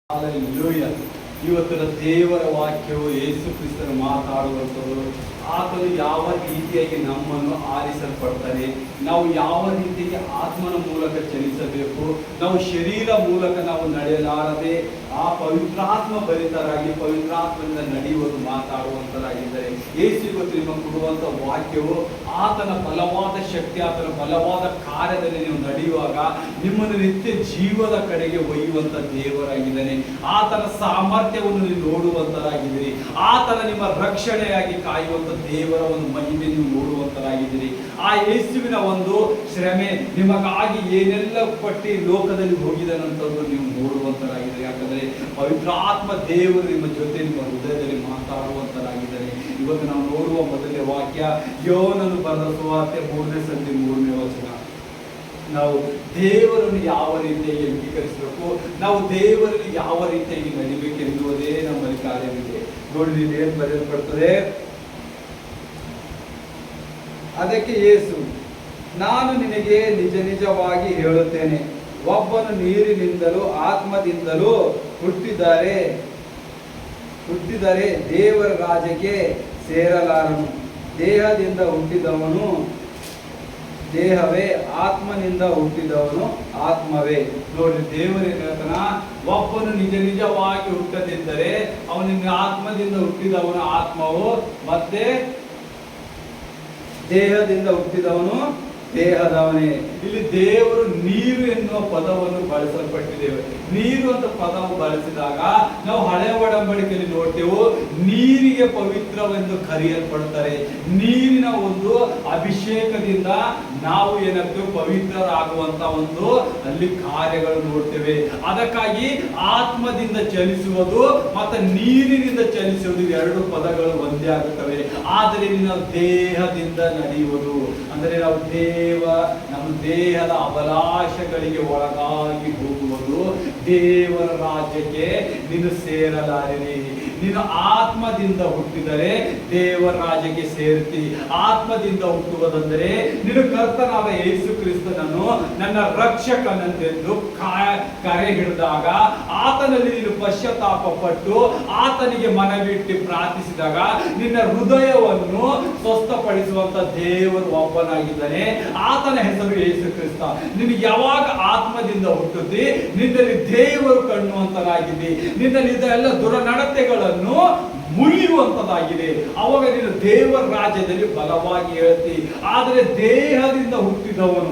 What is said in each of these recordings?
Hallelujah. ಇವತ್ತಿನ ದೇವರ ವಾಕ್ಯವು ಯೇಸು ಕ್ರಿಸ್ತನು ಮಾತಾಡುವಂಥದ್ದು. ಆತನು ಯಾವ ರೀತಿಯಾಗಿ ನಮ್ಮನ್ನು ಆರಿಸಲ್ಪಡ್ತಾನೆ, ನಾವು ಯಾವ ರೀತಿಯಾಗಿ ಆತ್ಮನ ಮೂಲಕ ಚಲಿಸಬೇಕು, ನಾವು ಶರೀರ ಮೂಲಕ ನಾವು ನಡೆಯಲಾರದೆ ಆ ಪವಿತ್ರಾತ್ಮ ಭರಿತರಾಗಿ ಪವಿತ್ರಾತ್ಮದಿಂದ ನಡೆಯುವುದು ಮಾತಾಡುವಂತರಾಗಿದ್ದರೆ ಯೇಸು ಇವತ್ತು ನಿಮಗೆ ಕೊಡುವಂಥ ವಾಕ್ಯವು ಆತನ ಬಲವಾದ ಶಕ್ತಿ, ಆತನ ಬಲವಾದ ಕಾರ್ಯದಲ್ಲಿ ನೀವು ನಡೆಯುವಾಗ ನಿಮ್ಮನ್ನು ನಿತ್ಯ ಜೀವದ ಕಡೆಗೆ ಒಯ್ಯುವಂತ ದೇವರಾಗಿದ್ದಾನೆ. ಆತನ ಸಾಮರ್ಥ್ಯವನ್ನು ನೀವು ನೋಡುವಂತರಾಗಿದ್ದೀರಿ. ಆತನ ನಿಮ್ಮ ರಕ್ಷಣೆಯಾಗಿ ಕಾಯುವಂತ ದೇವರ ಒಂದು ಮಹಿಮೆ ನೀವು ನೋಡುವಂತರಾಗಿದ್ದೀರಿ. ಆ ಯೇಸುವಿನ ಒಂದು ಶ್ರಮೆ ನಿಮಗಾಗಿ ಏನೆಲ್ಲ ಪಟ್ಟಿ ಲೋಕದಲ್ಲಿ ಹೋಗಿದನಂತದ್ದು ನೀವು ನೋಡುವಂತರಾಗಿದ್ದೀರಿ. ಯಾಕಂದ್ರೆ ಪವಿತ್ರಾತ್ಮ ದೇವರು ನಿಮ್ಮ ಜೊತೆ ನಿಮ್ಮ ಹೃದಯದಲ್ಲಿ ಮಾತಾಡುವಂತರಾಗಿದ್ದಾರೆ. ಇವತ್ತು ನಾವು ನೋಡುವ ಮೊದಲನೇ ವಾಕ್ಯ ಯೋನನು ಬರೆದ ಸುವಾರ್ತೆ 3ನೇ ಸಂಧಿ 3ನೇ ವಚನ. ನಾವು ದೇವರನ್ನು ಯಾವ ರೀತಿಯಾಗಿ ಅಂಗೀಕರಿಸಬೇಕು, ನಾವು ದೇವರಲ್ಲಿ ಯಾವ ರೀತಿಯಾಗಿ ನಡಿಬೇಕೆನ್ನುವುದೇ ನಮ್ಮಲ್ಲಿ ಕಾರ್ಯವಿದೆ. ನೋಡಿ ಏನು ಬರೆಯಲ್ಪಡ್ತದೆ. ಅದಕ್ಕೆ ಯೇಸು, ನಾನು ನಿನಗೆ ನಿಜ ನಿಜವಾಗಿ ಹೇಳುತ್ತೇನೆ, ಒಬ್ಬನು ನೀರಿನಿಂದಲೂ ಆತ್ಮದಿಂದಲೂ ಹುಟ್ಟಿದರೆ ದೇವರ ರಾಜ್ಯಕ್ಕೆ ಸೇರಲಾರನು. ದೇಹದಿಂದ ಹುಟ್ಟಿದವನು ದೇಹವೇ, ಆತ್ಮನಿಂದ ಹುಟ್ಟಿದವನು ಆತ್ಮವೇ. ನೋಡಿ ದೇವರೇ ಹೇಳ್ತಾನ, ಒಬ್ಬನು ನಿಜ ನಿಜವಾಗಿ ಹುಟ್ಟದಿದ್ದರೆ ಅವನಿಗೆ ಆತ್ಮದಿಂದ ಹುಟ್ಟಿದವನು ಆತ್ಮವು, ಮತ್ತೆ ದೇಹದಿಂದ ಹುಟ್ಟಿದವನು ದೇಹದವನೇ. ಇಲ್ಲಿ ದೇವರು ನೀರು ಎನ್ನುವ ಪದವನ್ನು ಬಳಸಲ್ಪಟ್ಟಿದ್ದೇವೆ. ನೀರು ಅಂತ ಪದವು ಬಳಸಿದಾಗ ನಾವು ಹಳೆ ಒಡಂಬಡಿಕೆಯಲ್ಲಿ ನೋಡ್ತೇವೆ, ನೀರಿಗೆ ಪವಿತ್ರವೆಂದು ಕರೆಯಲ್ಪಡ್ತಾರೆ. ನೀರಿನ ಒಂದು ಅಭಿಷೇಕದಿಂದ ನಾವು ಏನಾಗ್ತೇವೆ, ಪವಿತ್ರರಾಗುವಂತ ಒಂದು ಅಲ್ಲಿ ಕಾರ್ಯಗಳು ನೋಡ್ತೇವೆ. ಅದಕ್ಕಾಗಿ ಆತ್ಮದಿಂದ ಚಲಿಸುವುದು ಮತ್ತು ನೀರಿನಿಂದ ಚಲಿಸುವುದು ಎರಡು ಪದಗಳು ಒಂದೇ ಆಗುತ್ತವೆ. ಆದರೆ ನಾವು ದೇಹದಿಂದ ನಡೆಯುವುದು ಅಂದರೆ ನಾವು ನಮ್ಮ ದೇಹದ ಅಭಿಲಾಷೆಗಳಿಗೆ ಒಳಗಾಗಿ ಹೋಗುವುದು. ದೇವರ ರಾಜ್ಯಕ್ಕೆ ನೀನು ಸೇರಲಾರಿರಿ. ನೀನು ಆತ್ಮದಿಂದ ಹುಟ್ಟಿದರೆ ದೇವರ ರಾಜ್ಯಕ್ಕೆ ಸೇರ್ತಿ. ಆತ್ಮದಿಂದ ಹುಟ್ಟುವುದಂದರೆ ನೀನು ಕರ್ತನಾದ ಯೇಸು ಕ್ರಿಸ್ತನನ್ನು ನನ್ನ ರಕ್ಷಕನೆಂದೆಂದು ಕರೆ ಹಿಡಿದಾಗ, ಆತನಲ್ಲಿ ನೀನು ಪಶ್ಚಾತ್ತಾಪ ಪಟ್ಟು ಆತನಿಗೆ ಮನವಿಟ್ಟು ಪ್ರಾರ್ಥಿಸಿದಾಗ ನಿನ್ನ ಹೃದಯವನ್ನು ಸ್ವಸ್ಥಪಡಿಸುವಂತ ದೇವರು ಒಬ್ಬನಾಗಿದ್ದಾನೆ. ಆತನ ಹೆಸರು ಯೇಸು ಕ್ರಿಸ್ತ. ನಿನಗೆ ಯಾವಾಗ ಆತ್ಮದಿಂದ ಹುಟ್ಟುತ್ತಿ, ನಿನ್ನಲ್ಲಿ ದೇವರು ಕಾಣುವಂತರಾಗಿದೆ, ನಿನ್ನಲ್ಲಿ ಎಲ್ಲ ದುರನಡತೆಗಳನ್ನು ಮುರಿಯುವಂತದಾಗಿದೆ. ಅವಾಗ ನೀನು ದೇವರ ರಾಜ್ಯದಲ್ಲಿ ಬಲವಾಗಿ ಹೇಳ್ತಿ. ಆದರೆ ದೇಹದಿಂದ ಹುಟ್ಟಿದವನು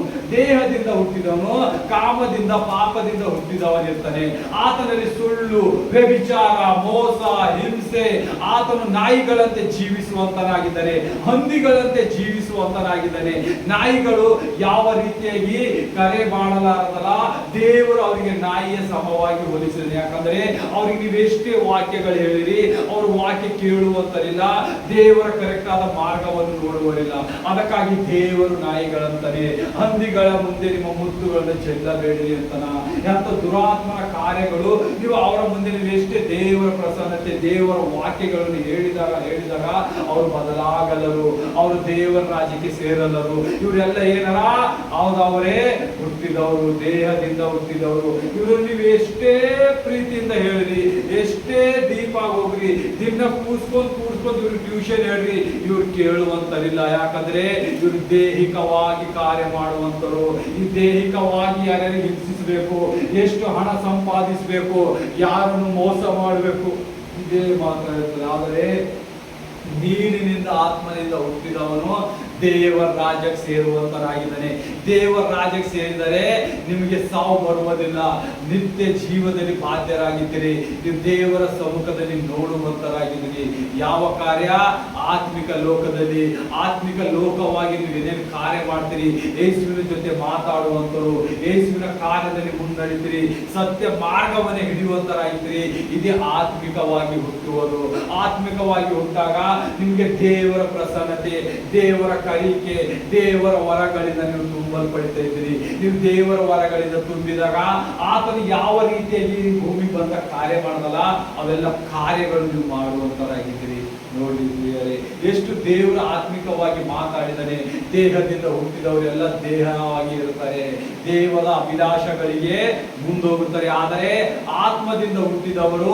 ಕಾಮದಿಂದ ಪಾಪದಿಂದ ಹುಟ್ಟಿದವನಿರ್ತಾನೆ. ಆತನಲ್ಲಿ ಸುಳ್ಳು, ವ್ಯಭಿಚಾರ, ಮೋಸ, ಹಿಂಸೆ, ಆತನು ನಾಯಿಗಳಂತೆ ಜೀವಿಸುವಂತನಾಗಿದ್ದಾನೆ, ಹಂದಿಗಳಂತೆ ಜೀವಿಸುವಂತನಾಗಿದ್ದಾನೆ. ನಾಯಿಗಳು ಯಾವ ರೀತಿಯಾಗಿ ಕರೆ ಮಾಡಲಾರದಲ್ಲ, ದೇವರು ಅವರಿಗೆ ನಾಯಿಯ ಸಮವಾಗಿ ಹೋಲಿಸಿದ್ದಾನೆ. ಯಾಕಂದ್ರೆ ಅವ್ರಿಗೆ ನೀವೆಷ್ಟೇ ವಾಕ್ಯಗಳು ಹೇಳಿರಿ, ಅವರು ವಾಕ್ಯ ಕೇಳುವಂತರಿಲ್ಲ, ದೇವರ ಕರೆಕ್ಟ್ ಆದ ಮಾರ್ಗವನ್ನು ನೋಡುವರಿಲ್ಲ. ಅದಕ್ಕಾಗಿ ದೇವರು ನಾಯಿಗಳಂತಾನೆ, ಹಂದಿಗಳ ಮುಂದೆ ನಿಮ್ಮ ಮುತ್ತುಗಳನ್ನು ಚೆಲ್ಲಬೇಡಿ ಅಂತನ. ಎಂತ ದುರಾತ್ಮನ ಕಾರ್ಯಗಳು ನೀವು ಅವರ ಮುಂದೆ ನೀವೆಷ್ಟೇ ದೇವರ ಪ್ರಸನ್ನತೆ, ದೇವರ ವಾಕ್ಯಗಳನ್ನು ಹೇಳಿದಾಗ ಅವರು ಬದಲಾಗಲರು, ಅವರು ದೇವರ ರಾಜ್ಯಕ್ಕೆ ಸೇರಲರು. ಇವರೆಲ್ಲ ಏನಾರ ಅವರೇ ಹುಟ್ಟಿದವರು, ದೇಹದಿಂದ ಹುಟ್ಟಿದವರು. ಇವರು ನೀವು ಎಷ್ಟೇ ಪ್ರೀತಿಯಿಂದ ಹೇಳ್ರಿ, ಎಷ್ಟೇ ದೀಪ ಹೋಗ್ರಿ, ದಿನ ಕೂಡ್ಸ್ಕೊಂಡು ಇವ್ರು ಟ್ಯೂಷನ್ ಹೇಳ್ರಿ, ಇವ್ರು ಕೇಳುವಂತರಿಲ್ಲ. ಯಾಕಂದ್ರೆ ಇವ್ರು ದೈಹಿಕವಾಗಿ ಕಾರ್ಯ ಮಾಡುವಂತರು. ಈ ದೈಹಿಕವಾಗಿ ಯಾರ್ಯಾರಿಗೆ ಹಿಂಸಿಸಬೇಕು, ಎಷ್ಟು ಹಣ ಸಂಪಾದಿಸಬೇಕು, ಯಾರನ್ನು ಮೋಸ ಮಾಡಬೇಕು, ಇದೇ ಮಾತಾಡ್ತಾರೆ. ಆದರೆ ನೀರಿನಿಂದ ಆತ್ಮನಿಂದ ಹುಟ್ಟಿದವನು ದೇವರ ರಾಜ್ಯಕ್ಕೆ ಸೇರುವಂತರಾಗಿದ್ದಾನೆ. ದೇವರ ರಾಜ್ಯಕ್ಕೆ ಸೇರಿದರೆ ನಿಮಗೆ ಸಾವು ಬರುವುದಿಲ್ಲ, ನಿತ್ಯ ಜೀವದಲ್ಲಿ ಬಾಧ್ಯರಾಗಿದ್ದೀರಿ. ನೀವು ದೇವರ ಸಮ್ಮುಖದಲ್ಲಿ ನೋಡುವಂತರಾಗಿದ್ದೀರಿ. ಯಾವ ಕಾರ್ಯ? ಆತ್ಮಿಕ ಲೋಕದಲ್ಲಿ, ಆತ್ಮಿಕ ಲೋಕವಾಗಿ ನೀವು ಏನೇನು ಕಾರ್ಯ ಮಾಡ್ತೀರಿ, ಯೇಸುವಿನ ಜೊತೆ ಮಾತಾಡುವಂತರು, ಯೇಸುವಿನ ಕಾರ್ಯದಲ್ಲಿ ಮುನ್ನಡಿತೀರಿ, ಸತ್ಯ ಮಾರ್ಗವನ್ನೇ ಹಿಡಿಯುವಂತರಾಗಿದ್ದೀರಿ. ಇದೇ ಆತ್ಮಿಕವಾಗಿ ಹುಟ್ಟುವುದು. ಆತ್ಮಿಕವಾಗಿ ಹುಟ್ಟಾಗ ನಿಮಗೆ ದೇವರ ಪ್ರಸನ್ನತೆ, ದೇವರ ಕಲಿಕೆ, ದೇವರ ವರಗಳಿಂದ ನೀವು ತುಂಬಲ್ಪಡ್ತಾ ಇದ್ದೀರಿ. ನೀವು ದೇವರ ವರಗಳಿಂದ ತುಂಬಿದಾಗ ಆತನು ಯಾವ ರೀತಿಯಾಗಿ ಭೂಮಿ ಬಂದ ಕಾರ್ಯ ಮಾಡದಲ್ಲ, ಅವೆಲ್ಲ ಕಾರ್ಯಗಳು ನೀವು ಮಾಡುವಂತರಾಗಿದ್ದೀರಿ. ನೋಡಿ ಪ್ರಿಯರೇ, ಎಷ್ಟು ದೇವರು ಆತ್ಮಿಕವಾಗಿ ಮಾತಾಡಿದಾನೆ. ದೇಹದಿಂದ ಹುಟ್ಟಿದವರೆಲ್ಲ ದೇಹವಾಗಿ ಇರುತ್ತಾರೆ, ದೇವರ ಅಭಿಲಾಷಗಳಿಗೆ ಮುಂದೋಗುತ್ತಾರೆ. ಆದರೆ ಆತ್ಮದಿಂದ ಹುಟ್ಟಿದವರು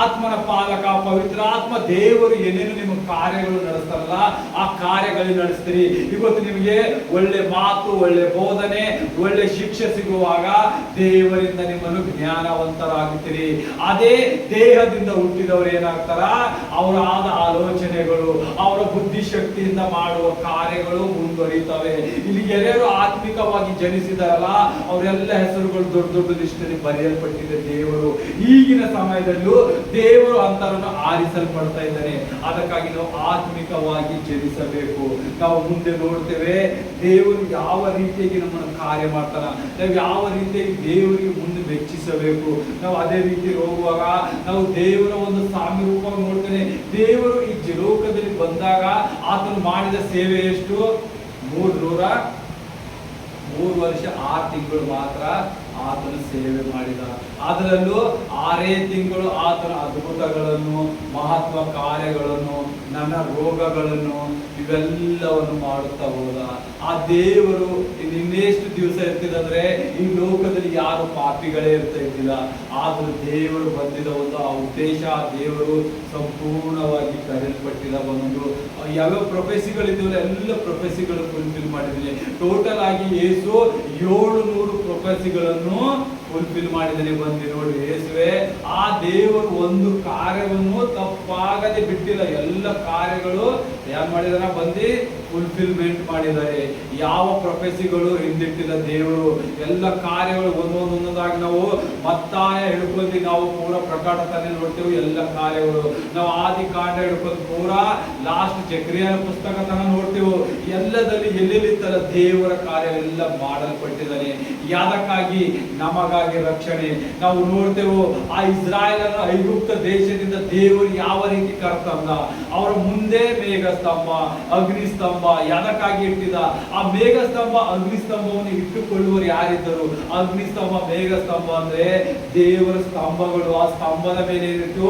ಆತ್ಮನ ಪಾಲಕ ಪವಿತ್ರಾತ್ಮ ದೇವರು ಏನೇನು ನಿಮ್ಮ ಕಾರ್ಯಗಳು ನಡೆಸ್ತಾರಲ್ಲ ಆ ಕಾರ್ಯಗಳು ನಡೆಸ್ತೀರಿ. ಇವತ್ತು ನಿಮಗೆ ಒಳ್ಳೆ ಮಾತು, ಒಳ್ಳೆ ಬೋಧನೆ, ಒಳ್ಳೆ ಶಿಕ್ಷೆ ಸಿಗುವಾಗ ದೇವರಿಂದ ನಿಮ್ಮನ್ನು ಜ್ಞಾನವಂತರಾಗುತ್ತೀರಿ. ಅದೇ ದೇಹದಿಂದ ಹುಟ್ಟಿದವರು ಏನಾಗ್ತಾರ, ಅವರಾದ ಆಲೋಚನೆಗಳು, ಅವರ ಬುದ್ಧಿಶಕ್ತಿಯಿಂದ ಮಾಡುವ ಕಾರ್ಯಗಳು ಮುಂದುವರಿತವೆ. ಇಲ್ಲಿ ಯಾರ್ಯಾರು ಆತ್ಮಿಕವಾಗಿ ಜನಿಸಿದಾರಲ್ಲ ಅವರೆಲ್ಲ ಹೆಸರುಗಳು ದೊಡ್ಡ ದೊಡ್ಡ ಲಿಸ್ಟಲ್ಲಿ ಬರೆಯಲ್ಪಟ್ಟಿದೆ. ದೇವರು ಈಗಿನ ಸಮಯದಲ್ಲೂ ದೇವರು ಅಂತರನ್ನು ಆರಿಸಲ್ಪಡ್ತಾ ಇದ್ದಾನೆ. ಅದಕ್ಕಾಗಿ ನಾವು ಆತ್ಮಿಕವಾಗಿ ಜನಿಸಬೇಕು. ನಾವು ಮುಂದೆ ನೋಡ್ತೇವೆ ದೇವರು ಯಾವ ರೀತಿಯಾಗಿ ನಮ್ಮನ್ನು ಕಾರ್ಯ ಮಾಡ್ತಾನ, ನಾವು ಯಾವ ರೀತಿಯಾಗಿ ದೇವರಿಗೆ ಮುಂದೆ ಮೆಚ್ಚಿಸಬೇಕು. ನಾವು ಅದೇ ರೀತಿ ಹೋಗುವಾಗ ನಾವು ದೇವರ ಒಂದು ಸಾಮ್ಯ ರೂಪವಾಗಿ ನೋಡ್ತೇನೆ. ದೇವರು ಈ ಲೋಕದಲ್ಲಿ ಬಂದಾಗ ಆತನು ಮಾಡಿದ ಸೇವೆ ಎಷ್ಟು? 3 ವರ್ಷ 6 ತಿಂಗಳು ಮಾತ್ರ ಆತನ ಸೇವೆ ಮಾಡಿದ. ಅದರಲ್ಲೂ 6 ತಿಂಗಳು ಆತನ ಅದ್ಭುತಗಳನ್ನು, ಮಹತ್ವ ಕಾರ್ಯಗಳನ್ನು, ನನ್ನ ರೋಗಗಳನ್ನು ಇವೆಲ್ಲವನ್ನು ಮಾಡುತ್ತಾ ಹೋದ. ಆ ದೇವರು ಇನ್ನೆಷ್ಟು ದಿವಸ ಇರ್ತಿದಂದ್ರೆ ಈ ಲೋಕದಲ್ಲಿ ಯಾರು ಪಾಪಿಗಳೇ ಇರ್ತಾ ಇದ್ದಿಲ್ಲ. ಆದರೂ ದೇವರು ಬಂದಿದ ಒಂದು ಆ ಉದ್ದೇಶ, ದೇವರು ಸಂಪೂರ್ಣವಾಗಿ ಕರೆಯಲ್ಪಟ್ಟಿದ ಒಂದು ಯಾವ್ಯಾವ ಪ್ರೊಫೆಸಿಗಳಿದ್ದೀವಲ್ಲ ಎಲ್ಲ ಪ್ರೊಫೆಸಿಗಳು ಫುಲ್ಫಿಲ್ ಮಾಡಿದ್ದೀನಿ. ಟೋಟಲ್ ಆಗಿ ಯೇಸು 700 ಪ್ರೊಫೆಸಿಗಳನ್ನು ಫುಲ್ಫಿಲ್ ಮಾಡಿದ್ದಾನೆ. ಬಂದು ನೋಡಿ ಯೇಸುವೆ, ಆ ದೇವರು ಒಂದು ಕಾರ್ಯವನ್ನು ತಪ್ಪಾಗದೆ ಬಿಟ್ಟಿಲ್ಲ. ಎಲ್ಲ ಕಾರ್ಯಗಳು ಏನ್ ಮಾಡಿದಾರ, ಬಂದು ಫುಲ್ಫಿಲ್ಮೆಂಟ್ ಮಾಡಿದ್ದಾರೆ. ಯಾವ ಪ್ರೊಫೆಸಿಗಳು ಹಿಂದಿಟ್ಟಿದ ದೇವರು ಎಲ್ಲ ಕಾರ್ಯಗಳು ಒಂದೊಂದಾಗಿ ನಾವು ಮತ್ತಾಯ ಹಿಡ್ಕೊಂಡು ನಾವು ಪೂರ ಪ್ರಕಟಣೆ ನೋಡ್ತೇವೆ. ಎಲ್ಲ ಕಾರ್ಯಗಳು ನಾವು ಆದಿ ಕಾಂಡ ಹಿಡ್ಕೊಂಡು ಪೂರ ಲಾಸ್ಟ್ ಜಕರಿಯನ ಪುಸ್ತಕ ತನ ನೋಡ್ತೇವೆ. ಎಲ್ಲದಲ್ಲಿ ಎಲ್ಲೆಲ್ಲಿ ತರ ದೇವರ ಕಾರ್ಯವೆಲ್ಲ ಮಾಡಲ್ಪಟ್ಟಿದ್ದಾನೆ. ಯಾದಕ್ಕಾಗಿ ನಮಗಾಗಿ ರಕ್ಷಣೆ. ನಾವು ನೋಡ್ತೇವೆ ಆ ಇಸ್ರಾಯೇಲನ ಐಗುಪ್ತ ದೇಶದಿಂದ ದೇವರು ಯಾವ ರೀತಿ ಕರ್ತಂದ. ಅವರ ಮುಂದೆ ಮೇಘಸ್ತಂಭ, ಅಗ್ನಿಸ್ತಂಭ ಯಾದಕ್ಕಾಗಿ ಇಟ್ಟಿದ. ಆ ಮೇಘಸ್ತಂಭ ಅಗ್ನಿಸ್ತಂಭವನ್ನು ಇಟ್ಟುಕೊಳ್ಳುವರು ಯಾರಿದ್ದರು? ಅಗ್ನಿಸ್ತಂಭ ಮೇಘಸ್ತಂಭ ಅಂದ್ರೆ ದೇವರ ಸ್ತಂಭಗಳು. ಆ ಸ್ತಂಭದ ಮೇಲೆ ಏನಿತ್ತು?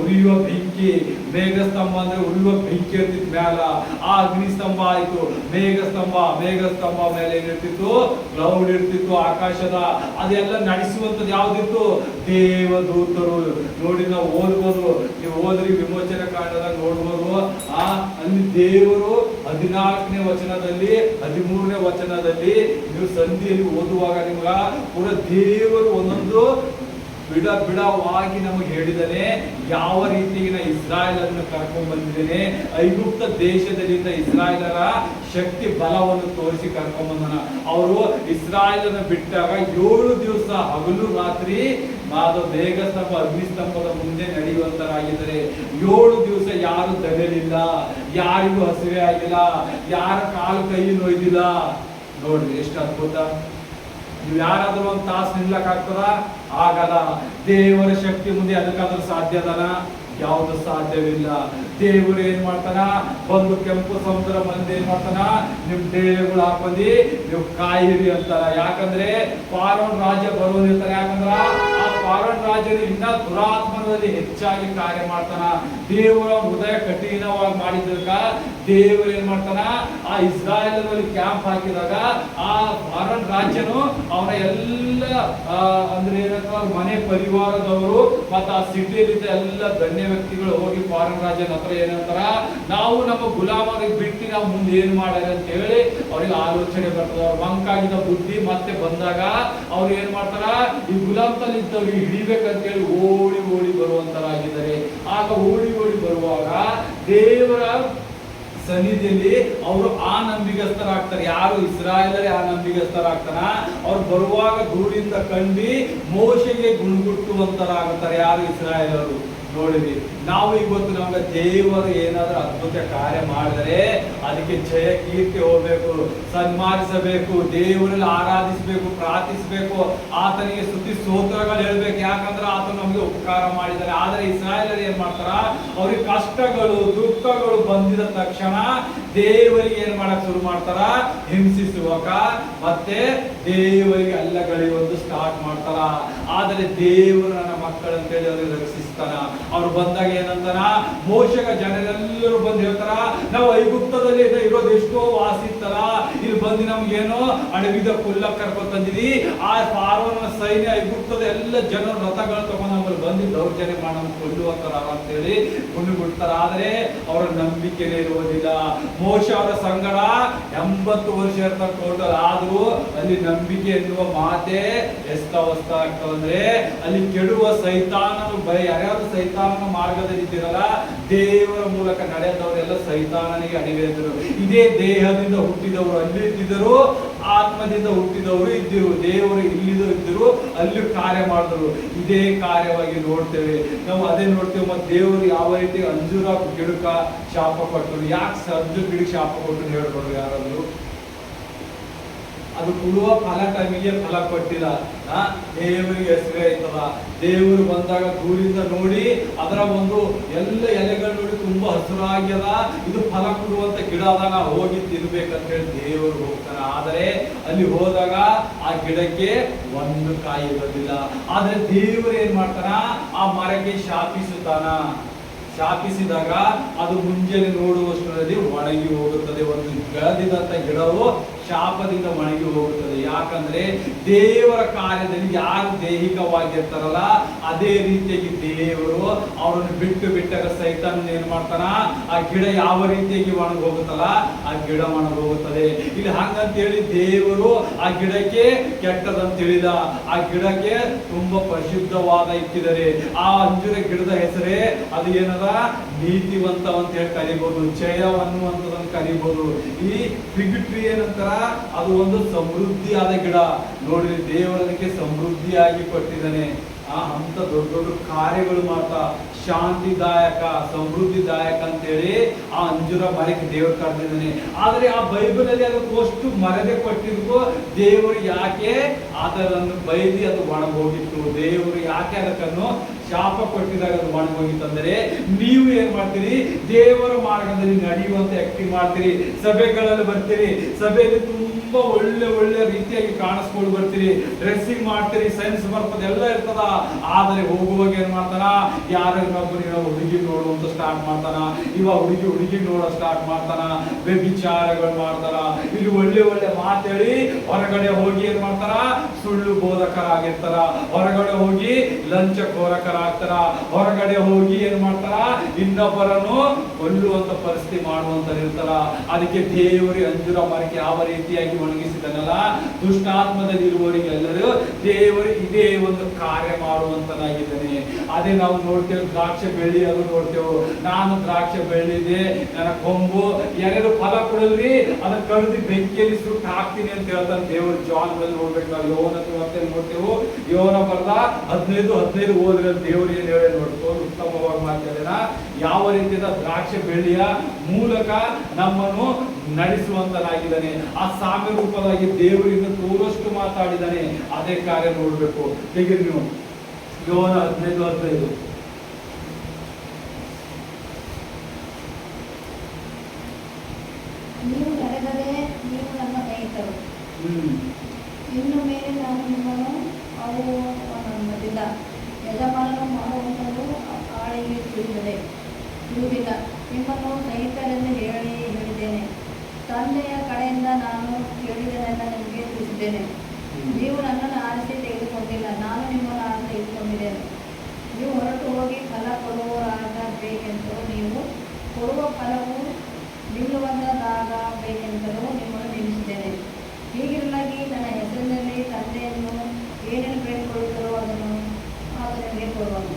ಉರಿಯುವ ಬೆಂಕಿ. ಮೇಘಸ್ತಂಭ ಅಂದ್ರೆ ಉರಿಯುವ ಬೆಂಕಿ ಇರ್ತಿತ್ತು ಮ್ಯಾಲ. ಆ ಅಗ್ನಿಸ್ತಂಭ ಆಯ್ತು. ಮೇಘಸ್ತಂಭ ಮೇಲೆ ಏನಿರ್ತಿತ್ತು? ಕ್ಲೌಡ್ ಇರ್ತಿತ್ತು ಆಕಾಶದ. ಅದೆಲ್ಲ ನಡೆಸುವಂತದ್ದು ಯಾವ್ದಿತ್ತು? ದೇವದೂತರು. ನೋಡಿ ನಾವು ಓದ್ಬೋದು, ನೀವು ಓದ್ರಿ ವಿಮೋಚನ ಕಾಂಡದಾಗ ನೋಡ್ಬೋದು. ಅಲ್ಲಿ ದೇವರು 14ನೇ ವಚನದಲ್ಲಿ 13ನೇ ವಚನದಲ್ಲಿ ನೀವು ಸಂಧಿಯಲ್ಲಿ ಓದುವಾಗ ನಿಮ್ಗ ಪೂರ ದೇವರು ಒಂದೊಂದು ಬಿಡವಾಗಿ ನಮಗೆ ಹೇಳಿದಾನೆ. ಯಾವ ರೀತಿಯ ಇಸ್ರಾಯೇಲನ್ನು ಕರ್ಕೊಂಡು ಬಂದಿದ್ದೇನೆ, ಐಗುಪ್ತ ದೇಶದಲ್ಲಿಂದ ಇಸ್ರಾಯೇಲರ ಶಕ್ತಿ ಬಲವನ್ನು ತೋರಿಸಿ ಕರ್ಕೊಂಡ್ ಬಂದನ. ಅವರು ಇಸ್ರಾಯೇಲನ್ನು ಬಿಟ್ಟಾಗ 7 ದಿವಸ ಹಗಲು ರಾತ್ರಿ ಮೇಘಸ್ತಂಭ ಅಗ್ನಿಸ್ತಂಭದ ಮುಂದೆ ನಡೆಯುವಂತರಾಗಿದ್ದಾರೆ. 7 ದಿವಸ ಯಾರು ದಗಲಿಲ್ಲ, ಯಾರಿಗೂ ಹಸಿವೆ ಆಗಿಲ್ಲ, ಯಾರ ಕಾಲು ಕೈ ನೋಯ್ದಿಲ್ಲ. ನೋಡ್ರಿ ಎಷ್ಟು ಅದ್ಭುತ. ನೀವು ಯಾರಾದ್ರೂ ಒಂದು ತಾಸು ನಿಲ್ಲಕ್ ಆಗ್ತದ? ಆಗಲ್ಲ. ದೇವರ ಶಕ್ತಿ ಮುಂದೆ ಅದಕ್ಕಾದ್ರೂ ಸಾಧ್ಯದನ? ಯಾವುದು ಸಾಧ್ಯವಿಲ್ಲ. ದೇವರು ಏನ್ ಮಾಡ್ತಾನ? ಬಂದು ಕೆಂಪು ಸಮುದ್ರ ಮಂದಿ ಏನ್ ಮಾಡ್ತಾನ? ನಿಮ್ ದೇಹಗಳು ಹಾಕೊಂಡಿ ನೀವು ಕಾಯಿರಿ ಅಂತಾರ. ಯಾಕಂದ್ರೆ ಫಾರೋನ್ ರಾಜ್ಯ ಬರೋದಿರ್ತಾರ. ಯಾಕಂದ್ರ ಆ ಫಾರೋನ್ ರಾಜ್ಯದ ಇನ್ನ ದುರಾತ್ಮನಲ್ಲಿ ಹೆಚ್ಚಾಗಿ ಕಾರ್ಯ ಮಾಡ್ತಾನ. ದೇವರ ಹೃದಯ ಕಠಿಣವಾಗಿ ಮಾಡಿದಾಗ ದೇವರು ಏನ್ ಮಾಡ್ತಾನ? ಆ ಇಸ್ರಾಯೇಲಲ್ಲಿ ಕ್ಯಾಂಪ್ ಹಾಕಿದಾಗ ಆ ಫಾರೋನ್ ರಾಜ್ಯನು ಅವನ ಎಲ್ಲ ಅಂದ್ರೆ ಏನಂತ ಮನೆ ಪರಿವಾರದವರು ಮತ್ತ ಆ ಸಿಟಿಯಲ್ಲಿದ್ದ ಎಲ್ಲ ಧನ್ಯ ವ್ಯಕ್ತಿಗಳು ಹೋಗಿ ಫಾರಿನ್ ರಾಜ್ಯದ ಹತ್ರ ಏನಂತಾರ, ನಾವು ನಮ್ಮ ಗುಲಾಮರಿಗೆ ಬಿಟ್ಟು ನಾವು ಮುಂದೆ ಏನ್ ಮಾಡ್ಯಾರ ಅಂತ ಹೇಳಿ ಅವ್ರಿಗೆ ಆಲೋಚನೆ ಬರ್ತದ. ಅವ್ರ ಮಂಕಾಗಿದ್ದ ಬುದ್ಧಿ ಮತ್ತೆ ಬಂದಾಗ ಅವ್ರು ಏನ್ ಮಾಡ್ತಾರ, ಈ ಗುಲಾಮದಲ್ಲಿ ಇದ್ದವ್ರಿಗೆ ಹಿಡಿಬೇಕಂತ ಹೇಳಿ ಓಡಿ ಓಡಿ ಬರುವಂತರಾಗಿದ್ದಾರೆ. ಆಗ ಓಡಿ ಓಡಿ ಬರುವಾಗ ದೇವರ ಸನ್ನಿಧಿಯಲ್ಲಿ ಅವರು ಆ ನಂಬಿಗಸ್ತರಾಗ್ತಾರೆ. ಯಾರು? ಇಸ್ರಾಯೇಲರೇ ಆ ನಂಬಿಗಸ್ತರಾಗ್ತಾರ. ಅವ್ರು ಬರುವಾಗ ದೂರಿಂದ ಕಂಡು ಮೋಶೆಗೆ ಗುಣಗುಟ್ಟುವಂತರಾಗುತ್ತಾರೆ. ಯಾರು? ಇಸ್ರಾಯೇಲರು. ನೋಡಿದ್ವಿ ನಾವು ಇವತ್ತು ನಮ್ಗೆ ದೇವರು ಏನಾದ್ರೂ ಅದ್ಭುತ ಕಾರ್ಯ ಮಾಡಿದರೆ ಅದಕ್ಕೆ ಜಯ ಕೀರ್ತಿ ಹೋಗ್ಬೇಕು, ಸನ್ಮಾನಿಸಬೇಕು, ದೇವರಲ್ಲಿ ಆರಾಧಿಸಬೇಕು, ಪ್ರಾರ್ಥಿಸಬೇಕು, ಆತನಿಗೆ ಸ್ತುತಿ ಸ್ತೋತ್ರಗಳು ಹೇಳ್ಬೇಕು. ಯಾಕಂದ್ರೆ ಆತ ನಮ್ಗೆ ನಮಗೆ ಉಪಕಾರ ಮಾಡಿದ್ದಾನೆ. ಆದರೆ ಇಸ್ರಾಯೇಲರು ಏನ್ ಮಾಡ್ತಾರ, ಅವ್ರಿಗೆ ಕಷ್ಟಗಳು ದುಃಖಗಳು ಬಂದಿದ ತಕ್ಷಣ ದೇವರಿಗೆ ಏನ್ ಮಾಡಕ್ ಶುರು ಮಾಡ್ತಾರ, ಹಿಂಸಿಸುವಾಗ ಮತ್ತೆ ದೇವರಿಗೆ ಅಲ್ಲಗಳೆಯುವುದು ಸ್ಟಾರ್ಟ್ ಮಾಡ್ತಾರ. ಆದರೆ ದೇವರು ನನ್ನ ಮಕ್ಕಳಂತೇಳಿ ಅವ್ರಿಗೆ ರಕ್ಷಿಸ್ತಾನ. ಅವ್ರು ಬಂದಾಗ ಏನಂತಾನ, ಮೋಶೆಗ ಜನರೆಲ್ಲರೂ ಬಂದು ಹೇಳ್ತಾರ, ನಾವು ಐಗುಪ್ತದಲ್ಲಿ ಇರೋದು ಎಷ್ಟೋ ವಾಸಿ ಇತ್ತಲ್ಲ, ಇಲ್ಲಿ ಬಂದು ನಮ್ಗೇನೋ ಅಡವಿದ ಕುಲ್ಲ ಕರ್ಕೊಂಡು ತಂದಿದಿ, ಆ ಫಾರೋನ ಸೈನ್ಯ ಐಗುಪ್ತದ ಎಲ್ಲ ಜನರು ರಥಗಳು ತಗೊಂಡು ನಮ್ಮಲ್ಲಿ ಬಂದು ದೌರ್ಜನ್ಯ ಮಾಡೋದು ಕೊಲ್ಲುವಂತಾರ ಅಂತೇಳಿ ಕೊಂಡುಬಿಡ್ತಾರ. ಆದ್ರೆ ಅವರ ನಂಬಿಕೆನೇ ಇರುವುದಿಲ್ಲ. ಮೋಶೆ ಅವರ ಸಂಗಡ 80 ವರ್ಷ ಇರ್ತಾರೆ ಟೋಟಲ್. ಆದ್ರೂ ಅಲ್ಲಿ ನಂಬಿಕೆ ಎನ್ನುವ ಮಾತೆ ಎಷ್ಟಾವಸ್ಥ ಆಗ್ತದಂದ್ರೆ, ಅಲ್ಲಿ ಕೆಡುವ ಸೈತಾನನು ಯಾರ್ಯಾರು ಸೈತಾನನ ಮಾರ್ಗದಲ್ಲಿ ಇದ್ದೀರಲ್ಲ, ದೇವರ ಮೂಲಕ ನಡೆದವರೆಲ್ಲ ಸೈತಾನನಿಗೆ ಅಡಿಗೆದ್ರು. ಇದೇ ದೇಹದಿಂದ ಹುಟ್ಟಿದವರು ಅಲ್ಲಿ ಇದ್ದಿದ್ದರು, ಆತ್ಮದಿಂದ ಹುಟ್ಟಿದವರು ಇದ್ದಿರು, ದೇವರು ಇಲ್ಲಿದ್ದು ಇದ್ದರು, ಅಲ್ಲಿ ಕಾರ್ಯ ಮಾಡಿದ್ರು. ಇದೇ ಕಾರ್ಯವಾಗಿ ನೋಡ್ತೇವೆ ನಾವು, ಅದೇ ನೋಡ್ತೇವೆ. ಮತ್ತೆ ದೇವರು ಯಾವ ರೀತಿ ಅಂಜೂರ ಗಿಡಕ ಶಾಪ ಕೊಟ್ಟರು. ಯಾಕೆ ಅಂಜೂರ ಗಿಡಕ್ಕೆ ಶಾಪ ಕೊಟ್ಟರು ಹೇಳ್ಕೊಡ್ರು ಯಾರಾದ್ರು? ಅದು ಕೊಡುವ ಫಲ ಟೈಮಿಗೆ ಫಲ ಕೊಟ್ಟಿಲ್ಲ. ದೇವರಿಗೆ ಹೆಸರೇ ಆಯ್ತದ. ದೇವರು ಬಂದಾಗ ದೂರಿಂದ ನೋಡಿ ಅದರ ಒಂದು ಎಲ್ಲ ಎಲೆಗಳು ನೋಡಿ ತುಂಬಾ ಹಸಿರಾಗ್ಯದ, ಇದು ಫಲ ಕೊಡುವಂತ ಗಿಡ ಅದಾಗ ಹೋಗಿ ತಿನ್ಬೇಕಂತ ಹೇಳಿ ದೇವರು ಹೋಗ್ತಾನ. ಆದರೆ ಅಲ್ಲಿ ಹೋದಾಗ ಆ ಗಿಡಕ್ಕೆ ಒಂದು ಕಾಯಿ ಇರೋದಿಲ್ಲ. ಆದ್ರೆ ದೇವರು ಏನ್ ಮಾಡ್ತಾನ, ಆ ಮರಕ್ಕೆ ಶಾಪಿಸುತ್ತಾನ. ಶಾಪಿಸಿದಾಗ ಅದು ಮುಂಜಾನೆ ನೋಡುವಷ್ಟರಲ್ಲಿ ಒಣಗಿ ಹೋಗುತ್ತದೆ. ಒಂದು ಬೆಳೆದಿದಂತ ಗಿಡವು ಶಾಪದಿಂದ ಒಣಗಿ ಹೋಗುತ್ತದೆ. ಯಾಕಂದ್ರೆ ದೇವರ ಕಾರ್ಯದಲ್ಲಿ ಯಾರು ದೈಹಿಕವಾಗಿರ್ತಾರಲ್ಲ, ಅದೇ ರೀತಿಯಾಗಿ ದೇವರು ಅವರನ್ನು ಬಿಟ್ಟು ಬಿಟ್ಟಾಗ ಸೈತಾನ ಏನ್ ಮಾಡ್ತಾನ, ಆ ಗಿಡ ಯಾವ ರೀತಿಯಾಗಿ ಒಣಗಿ ಹೋಗುತ್ತಲ್ಲ, ಆ ಗಿಡ ಒಣಗಿ ಹೋಗುತ್ತದೆ. ಇಲ್ಲಿ ಹಂಗಂತೇಳಿ ದೇವರು ಆ ಗಿಡಕ್ಕೆ ಕೆಟ್ಟದಂತ ಹೇಳಿದ, ಆ ಗಿಡಕ್ಕೆ ತುಂಬಾ ಪರಿಶುದ್ಧವಾದ ಇಟ್ಟಿದ್ದಾರೆ. ಆ ಅಂಜೂರ ಗಿಡದ ಹೆಸರೇ ಅದು ಏನದ, ನೀತಿವಂತ ಅಂತ ಹೇಳಿ ಕರಿಬಹುದು, ಜಯವನ್ನು ಕರಿಬಹುದು. ಈ ಫಿಗ್ ಟ್ರೀ ಏನಂತಾರ, ಅದು ಒಂದು ಸಮೃದ್ಧಿಯಾದ ಗಿಡ. ನೋಡ್ರಿ, ದೇವರದಕ್ಕೆ ಸಮೃದ್ಧಿಯಾಗಿ ಕೊಟ್ಟಿದ್ದಾನೆ. ಅಂತ ದೊಡ್ಡ ದೊಡ್ಡ ಕಾರ್ಯಗಳು ಮಾಡ್ತಾ ಶಾಂತಿದಾಯಕ ಸಮೃದ್ಧಿದಾಯಕ ಅಂತೇಳಿ ಆ ಅಂಜೂರ ಮರಕ್ಕೆ ದೇವರು ಕರೆದಿದ್ದಾನೆ. ಆದ್ರೆ ಆ ಬೈಬಲ್ ಅಲ್ಲಿ ಅದಕ್ಕೆ ಅಷ್ಟು ಮರದೇ ಕೊಟ್ಟಿದ್ದು, ದೇವರು ಯಾಕೆ ಅದನ್ನು ಬೈದಿ ಅದು ಒಣಗೋಗಿತ್ತು, ದೇವರು ಯಾಕೆ ಅದಕ್ಕನ್ನು ಶಾಪ ಕೊಟ್ಟಿದಾಗ ಅದು ಒಣಗೋಗಿತ್ತಂದರೆ, ನೀವು ಏನ್ ಮಾಡ್ತೀರಿ, ದೇವರ ಮಾರ್ಗದಲ್ಲಿ ನಡೆಯುವಂತ ಆಕ್ಟಿಂಗ್ ಮಾಡ್ತೀರಿ, ಸಭೆಗಳಲ್ಲಿ ಬರ್ತೀರಿ, ಸಭೆಯಲ್ಲಿ ತುಂಬಾ ಒಳ್ಳೆ ಒಳ್ಳೆ ರೀತಿಯಾಗಿ ಕಾಣಿಸ್ಕೊಂಡು ಬರ್ತೀರಿ, ಡ್ರೆಸ್ಸಿಂಗ್ ಮಾಡ್ತೀರಿ, ಸೈನ್ಸ್ ಬರ್ತದೆ, ಎಲ್ಲ ಇರ್ತದ. ಆದರೆ ಹೋಗುವಾಗ ಏನ್ ಮಾಡ್ತಾನ, ಯಾರು ಇನ್ನೊಬ್ಬರು ಹುಡುಗಿ ನೋಡುವಂತ ಸ್ಟಾರ್ಟ್ ಮಾಡ್ತಾನ, ಇವಾಗ ಹುಡುಗಿ ನೋಡೋ ಸ್ಟಾರ್ಟ್ ಮಾಡ್ತಾನ, ವ್ಯಭಿಚಾರಗಳು ಮಾಡ್ತಾರ. ಇಲ್ಲಿ ಒಳ್ಳೆ ಒಳ್ಳೆ ಮಾತೇಳಿ ಹೊರಗಡೆ ಹೋಗಿ ಏನ್ ಮಾಡ್ತಾರ, ಸುಳ್ಳು ಬೋಧಕರಾಗಿರ್ತಾರ, ಹೊರಗಡೆ ಹೋಗಿ ಲಂಚಕೋರಕರಾಗ್ತಾರ, ಹೊರಗಡೆ ಹೋಗಿ ಏನ್ ಮಾಡ್ತಾರ, ಇನ್ನೊಬ್ಬರನ್ನು ಕೊಲ್ಲುವಂತ ಪರಿಸ್ಥಿತಿ ಮಾಡುವಂತ ಇರ್ತಾರ. ಅದಕ್ಕೆ ದೇವರಿ ಅಂಜೂರ ಮರಕ್ಕೆ ಯಾವ ರೀತಿಯಾಗಿ ಒಣಗಿಸಿದನಲ್ಲ, ದುಷ್ಟಾತ್ಮದಲ್ಲಿ ಇರುವವರಿಗೆ ಎಲ್ಲರೂ ದೇವರು ಇದೇ ಒಂದು ಕಾರ್ಯ ಮಾಡುವಂತನಾಗಿದ್ದಾನೆ. ಅದೇ ನಾವು ನೋಡ್ತೇವೆ, ದ್ರಾಕ್ಷಿ ಬೆಳ್ಳಿ ಅದು ನೋಡ್ತೇವೆ. ನಾನು ದ್ರಾಕ್ಷಿ ಬೆಳ್ಳಿದೆ, ನನ್ನ ಕೊಂಬು ಎರಡು ಫಲ ಕೊಡಲ್ರಿ, ಅದನ್ನ ಕಡಿದು ಬೆಂಕಿಯಲ್ಲಿ ಸುಟ್ಟು ಹಾಕ್ತೀನಿ ಅಂತ ಹೇಳ್ತಾನೆ ದೇವರು. ಜಾನ್ ನಲ್ಲಿ ನೋಡ್ಬೇಕು ನಾವು, ಯೋನ ನೋಡ್ತೇವೆ. ಯೋನ ಬರದ 15 ಓದ್ರೆ ದೇವರು ಏನ್ ಹೇಳಿ ನೋಡ್ಕೊಂಡು ಉತ್ತಮವಾಗಿ ಮಾತಾಡಿದ, ಯಾವ ರೀತಿಯ ದ್ರಾಕ್ಷಿ ಬೆಳ್ಳಿಯ ಮೂಲಕ ನಮ್ಮನ್ನು ನಡೆಸುವಂತನಾಗಿದ್ದಾನೆ. ಆ ಸಾಮ್ಯ ರೂಪವಾಗಿ ದೇವರಿಂದ ತೋರಷ್ಟು ಮಾತಾಡಿದ್ದಾನೆ. ಅದೇ ಕಾರ್ಯ ನೋಡ್ಬೇಕು. ತೆಗಿರಿ ನೀವು ಯೋನ 15:15. ನೀವು ನಡೆದರೆ ನೀವು ನನ್ನ ಸ್ನೇಹಿತರು, ಇನ್ನು ಮೇಲೆ ನಾನು ನಿಮ್ಮನ್ನು ಅವಮಾನದಿಂದ ಯಜಮಾನನು ಮಾಡುವಂಥದ್ದು ಆಳಿಗೆ ಇರುವುದಿಲ್ಲ. ನಿಮ್ಮನ್ನು ಸ್ನೇಹಿತರೆಂದು ಹೇಳಿದ್ದೇನೆ. ತಂದೆಯ ಕಡೆಯಿಂದ ನಾನು ಕೇಳಿದನೆಲ್ಲ ನಿಮಗೆ ತಿಳಿಸಿದ್ದೇನೆ. ನೀವು ನನ್ನನ್ನು ಆರಿಸಿ ತೆಗೆದುಕೊಂಡಿಲ್ಲ, ನಾನು ನಿಮ್ಮನ್ನು ಆರಿಸಿ ತೆಗೆದುಕೊಂಡಿದ್ದೇನೆ. ನೀವು ಹೊರಟು ಹೋಗಿ ಫಲ ಕೊಡುವವರಾಗಬೇಕೆಂತಲೂ ನೀವು ಕೊಡುವ ಫಲವು ನಿಲ್ಲುವಂತಾಗಬೇಕೆಂತಲೂ ನಿಮ್ಮನ್ನು ನೇಮಿಸಿದ್ದೇನೆ. ಹೀಗಿರಲಾಗಿ ನನ್ನ ಹೆಸರಿನಲ್ಲಿ ತಂದೆಯನ್ನು ಏನೇನು ಬೇಡಿಕೊಳ್ಳುತ್ತಾರೋ ಅದನ್ನು ನಿಮಗೆ ಕೊಡುವನು.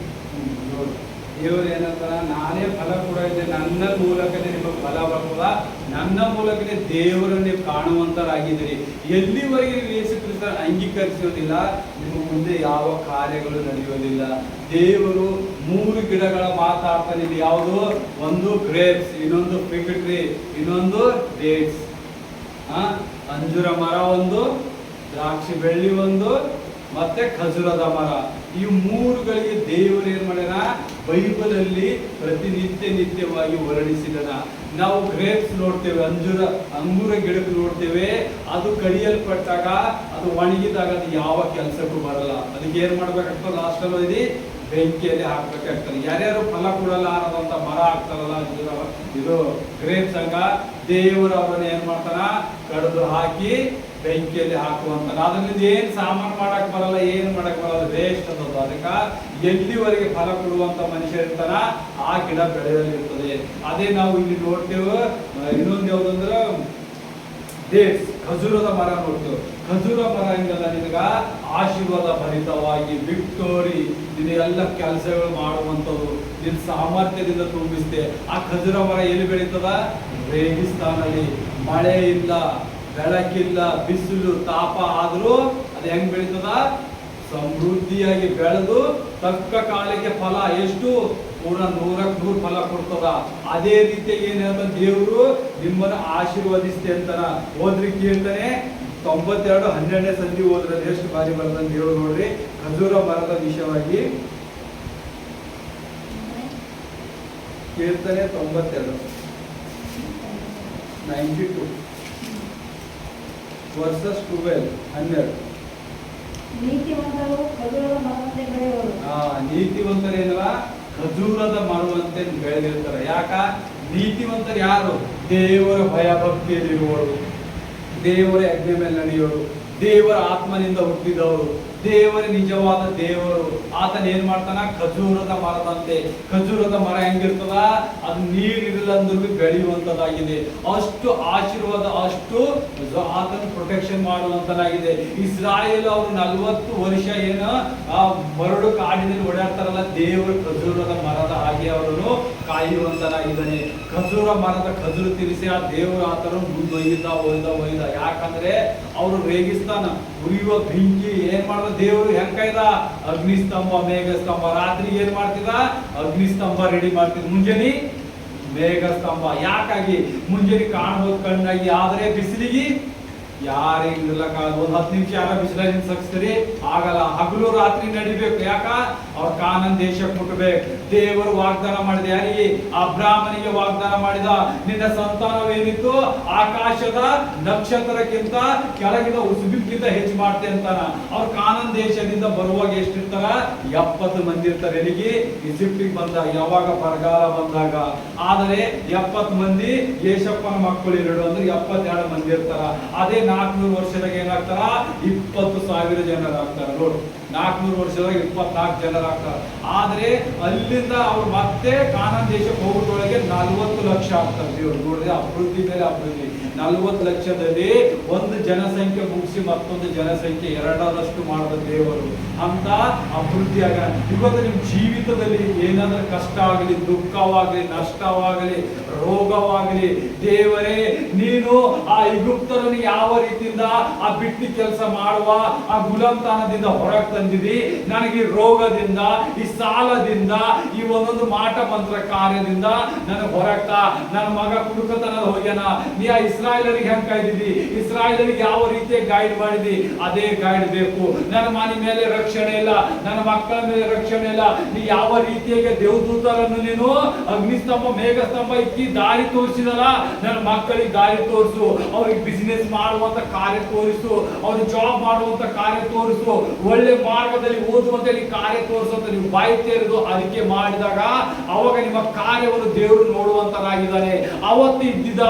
ದೇವರು ಏನಂತಾರ, ನಾನೇ ಫಲ ಕೊಡೋದೆ, ನನ್ನ ಮೂಲಕನೇ ನಿಮಗೆ ಫಲ ಬರ್ತದ, ನನ್ನ ಮೂಲಕನೇ ದೇವರನ್ನು ನೀವು ಕಾಣುವಂತರಾಗಿದ್ದೀರಿ. ಎಲ್ಲಿವರೆಗೆ ನೀವು ಯೇಸು ಕ್ರಿಸ್ತನ ಅಂಗೀಕರಿಸುವುದಿಲ್ಲ, ನಿಮ್ಮ ಮುಂದೆ ಯಾವ ಕಾರ್ಯಗಳು ನಡೆಯುವುದಿಲ್ಲ. ದೇವರು 3 ಗಿಡಗಳ ಮಾತಾಡ್ತಾನೆ. ಇಲ್ಲಿ ಯಾವುದು? ಒಂದು ಗ್ರೇಪ್ಸ್, ಇನ್ನೊಂದು ಫಿಗ್ ಟ್ರೀ, ಇನ್ನೊಂದು ಡೇಟ್ಸ್. ಅಂಜೂರ ಮರ ಒಂದು, ದ್ರಾಕ್ಷಿ ಬೆಳ್ಳಿ ಒಂದು, ಮತ್ತೆ ಖಜೂರದ ಮರ. ಈ ಮೂರುಗಳಿಗೆ ದೇವರು ಏನ್ ಮಾಡ್ಯಾನ, ಬೈಬಲ್ ಅಲ್ಲಿ ನಿತ್ಯವಾಗಿ ವರ್ಣಿಸಿದನ. ನಾವು ಗ್ರೇಪ್ಸ್ ನೋಡ್ತೇವೆ, ಅಂಗೂರ ಗಿಡಕ್ಕೆ ನೋಡ್ತೇವೆ, ಅದು ಕಡಿಯಲ್ಪಟ್ಟಾಗ ಅದು ಒಣಗಿದಾಗ ಅದು ಯಾವ ಕೆಲಸಕ್ಕೂ ಬರಲ್ಲ. ಅದಕ್ಕೆ ಏನ್ ಮಾಡ್ಬೇಕಾಗ್ತದೆ, ಲಾಸ್ಟ್ ಅಲ್ಲಿ ಬೆಂಕಿಯಲ್ಲಿ ಹಾಕ್ಬೇಕಾಗ್ತದೆ. ಯಾರ್ಯಾರು ಫಲ ಕೊಡಲ್ಲ ಅನ್ನೋದಂತ ಮರ ಆಗ್ತಾರಲ್ಲ, ಇದು ಗ್ರೇಪ್ಸ್ ಹಂಗ ದೇವರು ಅವರನ್ನ ಏನ್ ಮಾಡ್ತಾನ, ಕಡಿದು ಹಾಕಿ ಬೆಂಕಿಯಲ್ಲಿ ಹಾಕುವಂತ. ಅದರಿಂದ ಏನ್ ಸಾಮಾನು ಮಾಡಕ್ ಬರಲ್ಲ, ಏನ್ ಮಾಡಕ್ ಬರಲ್ಲ, ವೇಸ್ಟ್ ಅನ್ನೋದು. ಅದಕ್ಕ ಎಲ್ಲಿವರೆಗೆ ಫಲ ಕೊಡುವಂತ ಮನುಷ್ಯ ಇರ್ತಾನ ಆ ಗಿಡ ಬೆಳೆಯಲಿರ್ತದೆ. ಅದೇ ನಾವು ಇಲ್ಲಿ ನೋಡ್ತೇವೆ. ಇನ್ನೊಂದು ಯಾವ್ದಂದ್ರ ಡೇಟ್ಸ್, ಖಜೂರದ ಮರ ನೋಡ್ತೇವೆ. ಖಜೂರ ಮರ ಹಿಂಗಲ್ಲ, ನಿನಗ ಆಶೀರ್ವಾದ ಭರಿತವಾಗಿ ವಿಕ್ಟೋರಿ, ನಿನ್ನ ಎಲ್ಲ ಕೆಲಸಗಳು ಮಾಡುವಂಥದ್ದು, ನಿನ್ನ ಸಾಮರ್ಥ್ಯದಿಂದ ತುಂಬಿಸ್ತೆ. ಆ ಖಜೂರ ಮರ ಎಲ್ಲಿ ಬೆಳೀತದ, ರೇಗಿಸ್ತಾನಲ್ಲಿ, ಮಳೆ ಇಲ್ಲ, ಬೆಳಕಿಲ್ಲ, ಬಿಸಿಲು ತಾಪ ಆದ್ರೂ ಅದು ಹೆಂಗ್ ಬೆಳೀತದ, ಸಮೃದ್ಧಿಯಾಗಿ ಬೆಳೆದು ತಕ್ಕ ಕಾಲಕ್ಕೆ ಫಲ ಎಷ್ಟು ಪೂರ್ಣ 100ಕ್ಕೆ 100 ಫಲ ಕೊಡ್ತದ. ಅದೇ ರೀತಿ ಏನ್ ಹೇಳ್ತಾನೆ ದೇವರು, ನಿಮ್ಮನ್ನ ಆಶೀರ್ವದಿಸ್ತೆ ಅಂತಾನ. ಹೋದ್ರಿ ಕೀರ್ತನೆ 92:12 ಸಂಧಿ ಹೋದ್ರೆ ಎಷ್ಟು ಬಾರಿ ಬರ್ತದೆ ದೇವ್ರು ನೋಡ್ರಿ. ಖಜೂರ ಮರದ ವಿಷಯವಾಗಿ ಕೀರ್ತನೆ 92 ವರ್ಸಸ್ 12. ನೀತಿವಂತರು ಖಜೂರದ ಮರದಂತೆ ಬೆಳೆಯುವರು. ನೀತಿವಂತರೇನವ ಖಜೂರದ ಮರವಂತೆ ಬೆಳೆದಿರ್ತಾರೆ. ಯಾಕ? ನೀತಿವಂತರು ಯಾರು? ದೇವರ ಭಯ ಭಕ್ತಿಯಲ್ಲಿರುವವರು, ದೇವರ ಯಜ್ಞ ಮೇಲೆ ನಡೆಯೋರು, ದೇವರ ಆತ್ಮನಿಂದ ಹುಟ್ಟಿದವರು, ದೇವರ ನಿಜವಾದ ದೇವರು. ಆತನ ಏನ್ ಮಾಡ್ತಾನ, ಖಜೂರದ ಮರದಂತೆ. ಖಜೂರದ ಮರ ಹೆಂಗಿರ್ತದ, ಅದು ನೀರಿರಲ್ಲಂದ್ರೂ ಬೆಳೆಯುವಂತದಾಗಿದೆ. ಅಷ್ಟು ಆಶೀರ್ವಾದ, ಅಷ್ಟು ಆತನ ಪ್ರೊಟೆಕ್ಷನ್ ಮಾಡುವಂತದಾಗಿದೆ. ಇಸ್ರಾಯೇಲ್ ಅವರು 40 ವರ್ಷ ಏನ ಆ ಮರಳು ಕಾಡಿನಲ್ಲಿ ಓಡಾಡ್ತಾರಲ್ಲ, ದೇವರು ಖಜೂರದ ಮರದ ಹಾಗೆ ಅವರನ್ನು ಕಾಯುವಂತನಾಗಿದ್ದಾನೆ. ಖಜೂರ ಮರದ ಖಜೂರು ತಿನ್ನಿಸಿ ಆ ದೇವರು ಆತನು ಮುಂದೊಯ್ದ. ಯಾಕಂದ್ರೆ ಅವರು ರೇಗಿಸ್ತಾನ, ಉರಿಯುವ ಬೆಂಕಿ ಏನ್ ಮಾಡ್ದ ದೇವರು ಹೆಂಗಾಯ್ದ, ಅಗ್ನಿಸ್ತಂಭ ಮೇಘಸ್ತಂಭ. ರಾತ್ರಿ ಏನ್ ಮಾಡ್ತಿದ, ಅಗ್ನಿಸ್ತಂಭ ರೆಡಿ ಮಾಡ್ತಿದ್, ಮುಂಜಾನೆ ಮೇಘಸ್ತಂಭ. ಯಾಕಾಗಿ? ಮುಂಜಾನೆ ಕಾಣ್ಬೋದು ಕಣ್ಣಾಗಿ, ಆದ್ರೆ ಬಿಸಿಲಿಗೆ ಯಾರಿಗೆ ನಿಲ್ಲಕ್ಕಾಗ. 10 ನಿಮಿಷ ಯಾರ ಬಿಸಿಲಾಗಿ ನಿಲ್ಸಕ್ಸ್ತೀರಿ, ಆಗಲ್ಲ. ಹಗಲು ರಾತ್ರಿ ನಡಿಬೇಕು. ಯಾಕ? ಅವ್ರ ಕಾನನ್ ದೇಶಕ್ಕೆ ಮುಟ್ಟಬೇಕು. ದೇವರು ವಾಗ್ದಾನ ಮಾಡಿದ ಯಾರಿಗೆ? ಅಬ್ರಾಹ್ಮನಿಗೆ ವಾಗ್ದಾನ ಮಾಡಿದ, ನಿನ್ನ ಸಂತಾನವೇನಿತ್ತು ಆಕಾಶದ ನಕ್ಷತ್ರಕ್ಕಿಂತ ಕೆಳಗಿನ ಉಸುಬಿಕ್ಕಿಂತ ಹೆಚ್ಚು ಮಾಡ್ತೆ ಅಂತಾನ. ಅವ್ರ ಕಾನನ್ ದೇಶದಿಂದ ಬರುವಾಗ ಎಷ್ಟಿರ್ತಾರ? 70 ಮಂದಿ ಇರ್ತಾರೆ. ಎಲ್ಲಿಗೆ? ಈಜಿಪ್ಟಿಗೆ ಬಂದಾಗ, ಯಾವಾಗ ಬರಗಾಲ ಬಂದಾಗ. ಆದರೆ 70 ಮಂದಿ ಯೇಸಪ್ಪನ ಮಕ್ಕಳು 2 ಅಂದ್ರೆ 72 ಮಂದಿ ಇರ್ತಾರ. ಅದೇ 400 ವರ್ಷದಾಗ ಏನಾಗ್ತಾರ? 20,000 ಜನರಾಗ್ತಾರ. ನೋಡು, 400 ವರ್ಷದಾಗ 24 ಜನರಾಗ್ತಾರ. ಆದ್ರೆ ಅಲ್ಲಿಂದ ಅವ್ರು ಮತ್ತೆ ಕಾನಾನ್ ದೇಶಕ್ಕೆ ಹೋಗೋದ್ರೊಳಗೆ 40 ಲಕ್ಷ ಆಗ್ತಾರೆ. ದೇವ್ರು ನೋಡಿದ್ರೆ ಅಭಿವೃದ್ಧಿ ಮೇಲೆ ಅಭಿವೃದ್ಧಿ. 40 ಲಕ್ಷದಲ್ಲಿ ಒಂದು ಜನಸಂಖ್ಯೆ ಮುಗಿಸಿ ಮತ್ತೊಂದು ಜನಸಂಖ್ಯೆ 2ರಷ್ಟು ಮಾಡಿದ ದೇವರು. ಅಂತ ಅಭಿವೃದ್ಧಿ ಆಗ. ಇವತ್ತು ನಿಮ್ ಜೀವಿತದಲ್ಲಿ ಏನಾದ್ರೂ ಕಷ್ಟ ಆಗಲಿ, ದುಃಖವಾಗಲಿ, ನಷ್ಟವಾಗಲಿ, ರೋಗವಾಗಲಿ, ದೇವರೇ ನೀನು ಆ ಐಗುಪ್ತರನ್ನು ಯಾವ ರೀತಿಯಿಂದ ಆ ಬಿಟ್ಟಿ ಕೆಲಸ ಮಾಡುವ ಆ ಗುಲಾಮತನದಿಂದ ಹೊರಗೆ ತಂದಿದಿ, ನನಗೆ ರೋಗದಿಂದ, ಈ ಸಾಲದಿಂದ, ಈ ಒಂದೊಂದು ಮಾಟ ಮಂತ್ರ ಕಾರ್ಯದಿಂದ ನನಗೆ ಹೊರಗ್ತ. ನನ್ನ ಮಗ ಕುಡುಕತನದ ಹೋಗ್ಯಾನ, ನೀ ಆ ಇಸ್ರಾಯೇಲರಿಗೆ ಹೆಂಗ್ ಕಾಯ್ದಿದಿ, ಇಸ್ರಾಯೇಲರಿಗೆ ಯಾವ ರೀತಿಯ ಗೈಡ್ ಮಾಡಿದಿ, ಅದೇ ಗೈಡ್ ಬೇಕು. ನನ್ನ ಮನೆ ಮೇಲೆ ರಕ್ಷಣೆ ಇಲ್ಲ, ನನ್ನ ಮಕ್ಕಳ ಮೇಲೆ ರಕ್ಷಣೆ ಇಲ್ಲ. ನೀ ಯಾವ ರೀತಿಯಾಗಿ ದೇವದೂತರನ್ನು ನೀನು ಅಗ್ನಿಸ್ತಂಭ ಮೇಘಸ್ತಂಭ ಇಕ್ಕಿ ದಾರಿ ತೋರಿಸಿದಲ್ಲ, ನನ್ನ ಮಕ್ಕಳಿಗೆ ದಾರಿ ತೋರಿಸು, ಅವ್ರಿಗೆ ಬಿಸಿನೆಸ್ ಮಾಡುವಂತ ಕಾರ್ಯ ತೋರಿಸು, ಅವ್ರಿಗೆ ಜಾಬ್ ಮಾಡುವಂತ ಕಾರ್ಯ ತೋರಿಸು, ಒಳ್ಳೆ ಮಾರ್ಗದಲ್ಲಿ ಓದುವಂತ ಕಾರ್ಯ ತೋರಿಸುವಂತ ನೀವು ಬಾಯಿ ತೆರೆದು ಅದಕ್ಕೆ ಮಾಡಿದಾಗ ಅವಾಗ ನಿಮ್ಮ ಕಾರ್ಯವನ್ನು ದೇವರು ನೋಡುವಂತನಾಗಿದ್ದಾನೆ. ಅವತ್ತು ಇದ್ದಿದ್ದ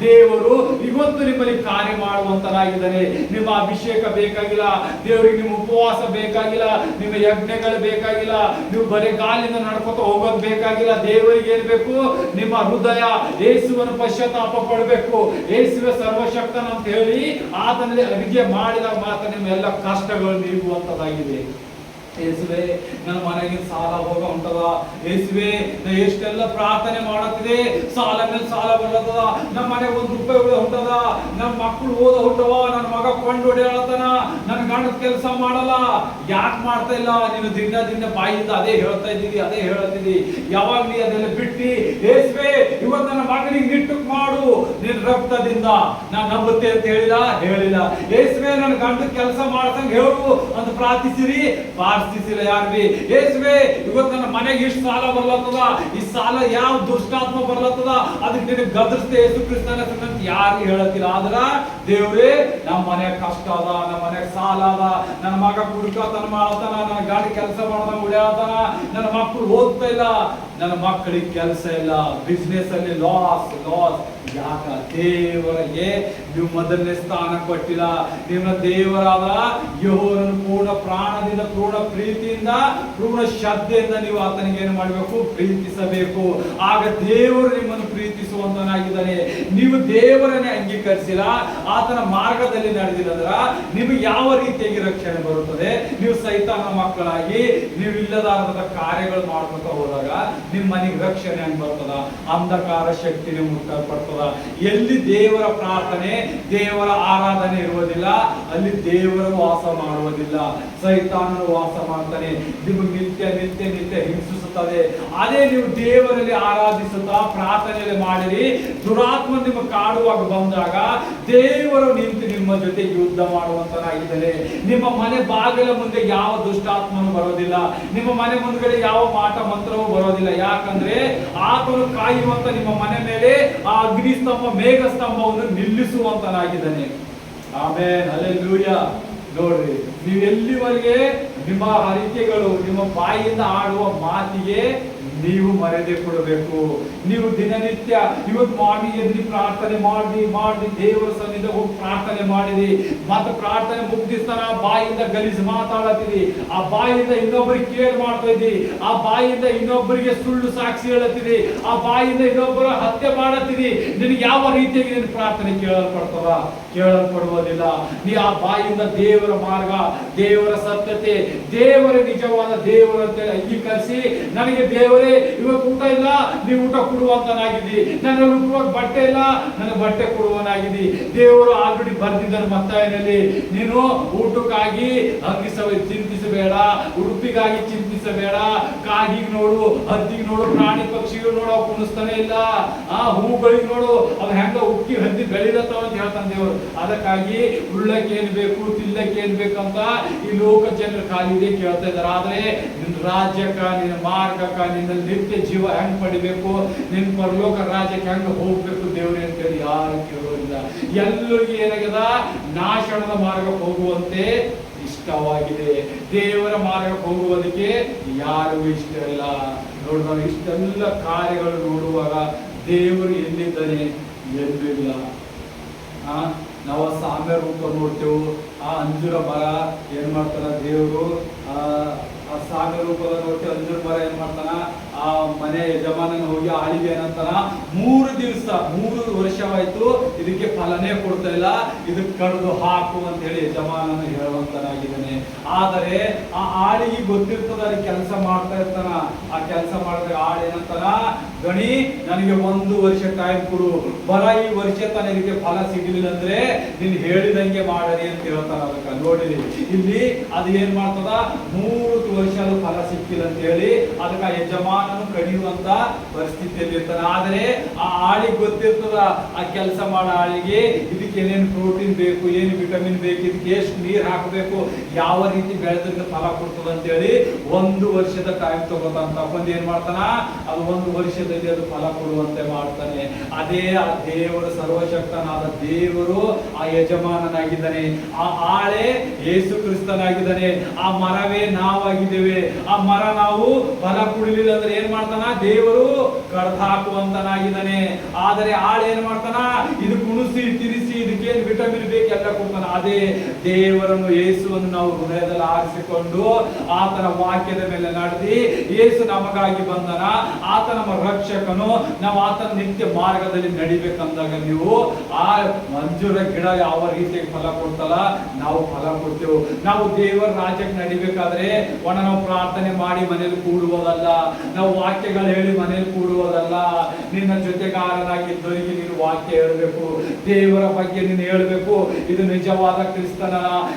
ದೇವರು ಇವತ್ತು ನಿಮ್ಮಲ್ಲಿ ಕಾರ್ಯ ಮಾಡುವಂತನಾಗಿದ್ದಾನೆ. ನಿಮ್ಮ ಅಭಿಷೇಕ ಬೇಕಾಗಿಲ್ಲ, ದೇವರಿಗೆ ನಿಮ್ಮ ಉಪವಾಸ ಬೇಕಾಗಿಲ್ಲ, ನಿಮ್ಮ ಯಜ್ಞಗಳು ಬೇಕಾಗಿಲ್ಲ, ನೀವು ಬರೆಗಾಲಿಂದ ನಡ್ಕೊತ ಹೋಗೋದು ಬೇಕಾಗಿಲ್ಲ. ದೇವರಿಗೆ ಏನ್ ಬೇಕು? ನಿಮ್ಮ ಹೃದಯ ಯೇಸುವನ್ನು ಪಶ್ಚಾತ್ತಾಪ ಪಡಬೇಕು. ಯೇಸುವೆ ಸರ್ವಶಕ್ತನ ಅಂತ ಹೇಳಿ ಆತನಲ್ಲಿ ಅರಿಕೆ ಮಾಡಿದಾಗ ಮಾತ್ರ ನಿಮ್ಮ ಎಲ್ಲ ಕಷ್ಟಗಳು ನೀಗುವಂತದಾಗಿದೆ. ಯೇಸುವೆ, ನನ್ನ ಮನೆಗೆ ಸಾಲ ಹೋಗ ಉಂಟದ, ಯೇಸುವೆ ನಾ ಎಷ್ಟೆಲ್ಲ ಪ್ರಾರ್ಥನೆ ಮಾಡತ್ತಿದೆ, ಸಾಲ ಮೇಲೆ ಸಾಲ ಬರ್ಲತ್ತದ, ನಮ್ಮ ಮನೆಗೆ ₹1 ಉಂಟದ, ನಮ್ಮ ಮಕ್ಕಳು ಓದ ಹುಟ್ಟವ, ನನ್ನ ಮಗ ಕೊಂಡು ಹೊಡೆಯಳತನ, ನನ್ನ ಗಂಡ ಕೆಲಸ ಮಾಡಲ್ಲ. ಯಾಕೆ ಮಾಡ್ತಾ ಇಲ್ಲ? ನೀನು ದಿನ ಬಾಯಿಂದ ಅದೇ ಹೇಳ್ತಾ ಇದ್ದೀವಿ, ಅದೇ ಹೇಳ್ತಿದ್ದಿ. ಯಾವಾಗ ನೀ ಅದೆಲ್ಲ ಬಿಟ್ಟಿ, ಯೇಸುವೆ ಇವತ್ತು ನನ್ನ ಮಗನಿಗೆ ನಿಟ್ಟುಕ್ ಮಾಡು, ನಿನ್ನ ರಕ್ತದಿಂದ ನಾನು ನಂಬುತ್ತೆ ಅಂತ ಹೇಳಿಲ್ಲ. ಯೇಸುವೆ ನನ್ನ ಗಂಡ ಕೆಲಸ ಮಾಡ್ಸಂಗ್ ಹೇಳು ಅಂತ ಪ್ರಾರ್ಥಿಸಿರಿ. ಆಸ್ತಿಸಿಲ್ಲ ಯಾರು ಯೇಸುವೆ ಇವತ್ತು ನನ್ನ ಮನೆಗೆ ಇಷ್ಟು ಸಾಲ ಬರ್ಲತ್ತದ, ಈ ಸಾಲ ಯಾವ ದುಷ್ಟಾತ್ಮ ಬರ್ಲತ್ತದ ಅದಕ್ಕೆ ನಿನಗೆ ಗದರಿಸ್ತೆ ಯೇಸು ಕ್ರಿಸ್ತನ ಅಂತ ಯಾರು ಹೇಳತ್ತಿಲ್ಲ. ಆದ್ರ ದೇವ್ರೇ ನಮ್ಮ ಮನೆಯ ಕಷ್ಟ ಅದ, ನಮ್ಮ ಮನೆಯ ಸಾಲ ಅದ, ನನ್ನ ಮಗ ಕುಡ್ಕತನ ಮಾಡತಾನ, ನನ್ನ ಗಾಡಿ ಕೆಲಸ ಮಾಡದ ಉಳಿಯತಾನ, ನನ್ನ ಮಕ್ಕಳು ಓದ್ತಾ ಇಲ್ಲ, ನನ್ನ ಮಕ್ಕಳಿಗೆ ಕೆಲಸ ಇಲ್ಲ, ಬಿಸ್ನೆಸ್ ಅಲ್ಲಿ ಲಾಸ್ ಲಾಸ್. ಯಾಕ? ದೇವರಿಗೆ ನೀವು ಮೊದಲನೇ ಸ್ಥಾನ ಕೊಟ್ಟಿಲ್ಲ. ನಿಮ್ಮ ದೇವರಾದ ಯೆಹೋವನನ್ನು ಪೂರ್ಣ ಪ್ರಾಣದಿಂದ, ಪೂರ್ಣ ಪ್ರೀತಿಯಿಂದ, ಪೂರ್ಣ ಶ್ರದ್ಧೆಯಿಂದ ನೀವು ಆತನಿಗೆ ಏನು ಮಾಡಬೇಕು? ಪ್ರೀತಿಸಬೇಕು. ಆಗ ದೇವರು ನಿಮ್ಮನ್ನು ಪ್ರೀತಿಸುವಂತನಾಗಿದ್ದಾನೆ. ನೀವು ದೇವರನ್ನೇ ಅಂಗೀಕರಿಸಿಲ್ಲ, ಆತನ ಮಾರ್ಗದಲ್ಲಿ ನಡೆದಿಲ್ಲಂದ್ರ ನಿಮಗೆ ಯಾವ ರೀತಿಯಾಗಿ ರಕ್ಷಣೆ ಬರುತ್ತದೆ? ನೀವು ಸೈತಾನ ಮಕ್ಕಳಾಗಿ ನೀವು ಇಲ್ಲದಾರದ ಕಾರ್ಯಗಳು ಮಾಡ್ಕೊತಾ ಹೋದಾಗ ನಿಮ್ಮ ಮನೆಗೆ ರಕ್ಷಣೆ ಹೆಂಗ್ ಬರ್ತದ? ಅಂಧಕಾರ ಶಕ್ತಿನೇ ಮುಟ್ಟಲ್ಪಡ್ತದ. ಎಲ್ಲಿ ದೇವರ ಪ್ರಾರ್ಥನೆ, ದೇವರ ಆರಾಧನೆ ಇರುವುದಿಲ್ಲ, ಅಲ್ಲಿ ದೇವರು ವಾಸ ಮಾಡುವುದಿಲ್ಲ, ಸೈತಾನನು ವಾಸ ಮಾಡ್ತಾನೆ. ನಿಮಗೆ ನಿತ್ಯ ನಿತ್ಯ ನಿತ್ಯ ಹಿಂಸಿಸುತ್ತದೆ. ಅದೇ ನೀವು ದೇವರಲ್ಲಿ ಆರಾಧಿಸುತ್ತಾ ಪ್ರಾರ್ಥನೆಯಲ್ಲಿ ಮಾಡಿರಿ, ದುರಾತ್ಮ ನಿಮ್ಮ ಕಾಡುವಾಗ ಬಂದಾಗ ದೇವರು ನಿಂತು ನಿಮ್ಮ ಜೊತೆ ಯುದ್ಧ ಮಾಡುವಂತನಾಗಿದ್ದಾನೆ. ನಿಮ್ಮ ಮನೆ ಬಾಗಿಲ ಮುಂದೆ ಯಾವ ದುಷ್ಟಾತ್ಮನು ಬರೋದಿಲ್ಲ, ನಿಮ್ಮ ಮನೆ ಮುಂದ್ಗಡೆ ಯಾವ ಮಾಟ ಮಂತ್ರವೂ ಬರೋದಿಲ್ಲ. ಯಾಕಂದ್ರೆ ಆತನು ಕಾಯುವಂತ ನಿಮ್ಮ ಮನೆ ಮೇಲೆ ಆ ಅಗ್ನಿಸ್ತಂಭ, ಮೇಘ ಸ್ತಂಭವನ್ನು ನಿಲ್ಲಿಸುವಂತನಾಗಿದ್ದಾನೆ. Amen, hallelujah. ನೋಡ್ರಿ, ನೀವು ಎಲ್ಲಿವರೆಗೆ ನಿಮ್ಮ ಹರಿಕೆಗಳು, ನಿಮ್ಮ ಬಾಯಿಯಿಂದ ಆಡುವ ಮಾತಿಗೆ ನೀವು ಮರೆದೇ ಕೊಡಬೇಕು. ನೀವು ದಿನನಿತ್ಯ ಇವತ್ತು ಮಾರ್ನಿಂಗ್ ಎದ್ದು ಪ್ರಾರ್ಥನೆ ಮಾಡಿ ದೇವರ ಸನ್ನಿಧಿಗೆ ಹೋಗಿ ಪ್ರಾರ್ಥನೆ ಮಾಡಿರಿ, ಮತ್ತೆ ಪ್ರಾರ್ಥನೆ ಮುಗ್ದಿಸ್ತಾನ ಬಾಯಿಂದ ಗಲೀಜು ಮಾತಾಡತ್ತೀರಿ, ಆ ಬಾಯಿಂದ ಇನ್ನೊಬ್ಬರಿಗೆ ಕೇರ್ ಮಾಡ್ತಾ ಇದ್ದೀರಿ, ಆ ಬಾಯಿಂದ ಇನ್ನೊಬ್ಬರಿಗೆ ಸುಳ್ಳು ಸಾಕ್ಷಿ ಹೇಳತ್ತೀರಿ, ಆ ಬಾಯಿಂದ ಇನ್ನೊಬ್ಬರ ಹತ್ಯೆ ಮಾಡತ್ತೀರಿ. ನಿನಗೆ ಯಾವ ರೀತಿಯಾಗಿ ನಿನ್ನ ಪ್ರಾರ್ಥನೆ ಕೇಳಲ್ಪಡ್ತದ? ಕೇಳಲ್ಪಡುವುದಿಲ್ಲ. ನೀ ಆ ಬಾಯಿಂದ ದೇವರ ಮಾರ್ಗ, ದೇವರ ಸತ್ಯತೆ, ದೇವರ ನಿಜವಾದ ದೇವರಂತೆ ಅಂಗೀಕರಿಸಿ, ನನಗೆ ದೇವರೇ ಇವತ್ತು ಊಟ ಇಲ್ಲ, ನೀವು ಊಟ ಕೊಡುವಂತನಾಗಿದ್ದಿ, ನನ್ನ ಉಡುವಾಗ ಬಟ್ಟೆ ಇಲ್ಲ, ನನ್ನ ಬಟ್ಟೆ ಕೊಡುವನಾಗಿದ್ದಿ. ದೇವರು ಆಲ್ರೆಡಿ ಬರ್ದಿದ್ದಾನೆ ಮತ್ತಾಯನಲ್ಲಿ, ನೀನು ಊಟಕ್ಕಾಗಿ ಚಿಂತಿಸಬೇಡ, ಉಡುಪಿಗಾಗಿ ಚಿಂತಿಸಬೇಡ, ಕಾಗಿಗೆ ನೋಡು, ಹದ್ದಿಗೆ ನೋಡು, ಪ್ರಾಣಿ ಪಕ್ಷಿಗಳು ನೋಡು, ಅವು ಕುಣಿಸ್ತಾನೆ ಇಲ್ಲ, ಆ ಹೂಗಳಿಗೆ ನೋಡು, ಅವ್ ಹೆಂಗ ಉಕ್ಕಿ ಹದ್ದಿ ಬೆಳಿಲತ್ತವ ಅಂತ ಹೇಳ್ತಾನೆ ದೇವರು. ಅದಕ್ಕಾಗಿ ಉಳ್ಳಕ್ಕೆ ಏನ್ ಬೇಕು, ತಿನ್ನಕ್ಕೆ ಏನ್ ಬೇಕಂತ ಈ ಲೋಕ ಜನರು ಖಾಲಿ ಇದೆ ಕೇಳ್ತಾ ಇದ್ದಾರೆ. ಆದ್ರೆ ನಿನ್ನ ರಾಜ್ಯಕ್ಕ, ನಿನ್ನ ಮಾರ್ಗಕ್ಕ, ನಿನ್ನ ನಿತ್ಯ ಜೀವ ಹೆಂಗ್ ಪಡಿಬೇಕು, ನಿನ್ನ ಪರಲೋಕ ರಾಜ್ಯಕ್ಕೆ ಹೆಂಗ್ ಹೋಗ್ಬೇಕು ದೇವ್ರೆ ಅಂತೇಳಿ ಯಾರು ಕೇಳೋದಿಲ್ಲ. ಎಲ್ಲರಿಗೂ ಏನಾಗ್ಯದ? ನಾಶನದ ಮಾರ್ಗಕ್ಕೆ ಹೋಗುವಂತೆ ಇಷ್ಟವಾಗಿದೆ, ದೇವರ ಮಾರ್ಗಕ್ಕೆ ಹೋಗುವುದಕ್ಕೆ ಯಾರಿಗೂ ಇಷ್ಟ ಇಲ್ಲ. ನೋಡುವಾಗ ಇಷ್ಟೆಲ್ಲ ಕಾರ್ಯಗಳು ನೋಡುವಾಗ ದೇವರು ಎಲ್ಲಿದ್ದಾನೆ? ಎಲ್ಲಿಲ್ಲ. ನಾವು ಸಾಮ್ಯ ರೂಪ ನೋಡ್ತೇವೆ. ಆ ಅಂಜೂರ ಮರ ಏನ್ ಮಾಡ್ತಾನ ದೇವರು? ಆ ಸಾಮ್ಯ ರೂಪದ ನೋಡ್ತೇವೆ. ಅಂಜೂರ ಮರ ಏನ್ ಮಾಡ್ತಾನ? ಆ ಮನೆ ಯಜಮಾನನ ಹೋಗಿ ಆಳಿಗೆ ಏನಂತಾನ, 3 ದಿವಸ 3 ವರ್ಷವಾಯ್ತು ಇದಕ್ಕೆ ಫಲನೇ ಕೊಡ್ತಾ ಇಲ್ಲ, ಇದಕ್ಕೆ ಕಡ್ದು ಹಾಕು ಅಂತ ಹೇಳಿ ಯಜಮಾನನ ಹೇಳುವಂತನಾಗಿದ್ದಾನೆ. ಆದರೆ ಆ ಆಳಿಗೆ ಗೊತ್ತಿರ್ತದ, ಅಲ್ಲಿ ಕೆಲಸ ಮಾಡ್ತಾ ಇರ್ತಾನ. ಆ ಕೆಲಸ ಮಾಡಿದ್ರೆ ಆಳು ಏನಂತಾನ, ಗಣಿ ನನಗೆ 1 ವರ್ಷ ಟೈಮ್ ಕೊಡು, ಬರ ಈ ವರ್ಷ ತನ ಇದಕ್ಕೆ ಫಲ ಸಿಗಲಿಲ್ಲ ಅಂದ್ರೆ ನೀನ್ ಹೇಳಿದಂಗೆ ಮಾಡರಿ ಅಂತ ಹೇಳ್ತಾನ. ಅದಕ್ಕ ನೋಡಿರಿ ಇಲ್ಲಿ ಅದು ಏನ್ ಮಾಡ್ತದ, 3 ವರ್ಷ ಫಲ ಸಿಕ್ಕಿಲ್ಲ ಅಂತ ಹೇಳಿ ಅದಕ್ಕ ಯಜಮಾನನು ಕಡಿಯುವಂತ ಪರಿಸ್ಥಿತಿಯಲ್ಲಿ ಇರ್ತಾನೆ. ಆದ್ರೆ ಆ ಆಳಿಗೆ ಗೊತ್ತಿರ್ತದ, ಆ ಕೆಲಸ ಮಾಡೋ ಆಳಿಗೆ ಇದಕ್ಕೆ ಏನೇನು ಪ್ರೋಟೀನ್ ಬೇಕು, ಏನು ವಿಟಮಿನ್ ಬೇಕು, ಇದಕ್ಕೆ ಎಷ್ಟು ನೀರ್ ಹಾಕಬೇಕು, ಯಾವ ರೀತಿ ಬೆಳೆದ್ರೆ ಫಲ ಕೊಡ್ತದ ಅಂತ ಹೇಳಿ 1 ವರ್ಷದ ಟೈಮ್ ತಗೋತಾನ. ತಗೊಂಡು ಏನ್ ಮಾಡ್ತಾನ, ಅದು 1 ವರ್ಷದಲ್ಲಿ ಅದು ಫಲ ಕೊಡುವಂತೆ ಮಾಡ್ತಾನೆ. ಅದೇ ಆ ದೇವರು, ಸರ್ವಶಕ್ತನಾದ ದೇವರು ಆ ಯಜಮಾನನಾಗಿದ್ದಾನೆ. ಆ ಆಳೆ ಯೇಸು ಕ್ರಿಸ್ತನಾಗಿದ್ದಾನೆ. ಆ ಮರವೇ ನಾವಾಗಿದ್ದೇವೆ. ಆ ಮರ ನಾವು ಫಲ ಕುಡಿಲಿಲ್ಲ ಅಂದ್ರೆ ಏನ್ ಮಾಡ್ತಾನ, ದೇವರು ಕಡ್ದು ಹಾಕುವಂತನಾಗಿದ್ದಾನೆ. ಆದರೆ ಆಳು ಏನ್ ಮಾಡ್ತಾನ, ಇದು ಕುಣಿಸಿ ತಿನಿಸಿ ಇದಕ್ಕೇನು ವಿಟಮಿನ್ ಬೇಕು ಎಲ್ಲ ಕೊಡ್ತಾನ. ಅದೇ ದೇವರನ್ನು, ಯೇಸುವನ್ನು ನಾವು ಹೃದಯದಲ್ಲಿ ಆರಿಸಿಕೊಂಡು ಆತನ ವಾಕ್ಯದ ಮೇಲೆ ನಡೆದಿ, ಯೇಸು ನಮಗಾಗಿ ಬಂದನ, ಆತ ನಮ್ಮ ರಕ್ಷಕನು, ನಾವು ಆತನ ನಿತ್ಯ ಮಾರ್ಗದಲ್ಲಿ ನಡಿಬೇಕಂದಾಗ ನೀವು ಆ ಮಂಜೂರ ಗಿಡ ಯಾವ ರೀತಿಯಾಗಿ ಫಲ ಕೊಡ್ತಲ್ಲ, ನಾವು ಫಲ ಕೊಡ್ತೇವೆ. ನಾವು ದೇವರ ರಾಜ್ಯಕ್ಕೆ ನಡಿಬೇಕಾದ್ರೆ ನಾವು ಪ್ರಾರ್ಥನೆ ಮಾಡಿ ಮನೇಲಿ ಕೂಡುವುದಲ್ಲ, ನಾವು ವಾಕ್ಯಗಳು ಹೇಳಿ ಮನೇಲಿ ಕೂಡುವುದಲ್ಲ. ನಿನ್ನ ಜೊತೆಗಾರನಾಗಿದ್ದವರಿಗೆ ನೀನು ವಾಕ್ಯ ಹೇಳಬೇಕು, ದೇವರ ಬಗ್ಗೆ ಬಗ್ಗೆ ನೀನು ಹೇಳ್ಬೇಕು, ಇದು ನಿಜವಾದ ಕ್ರಿಸ್ತನ,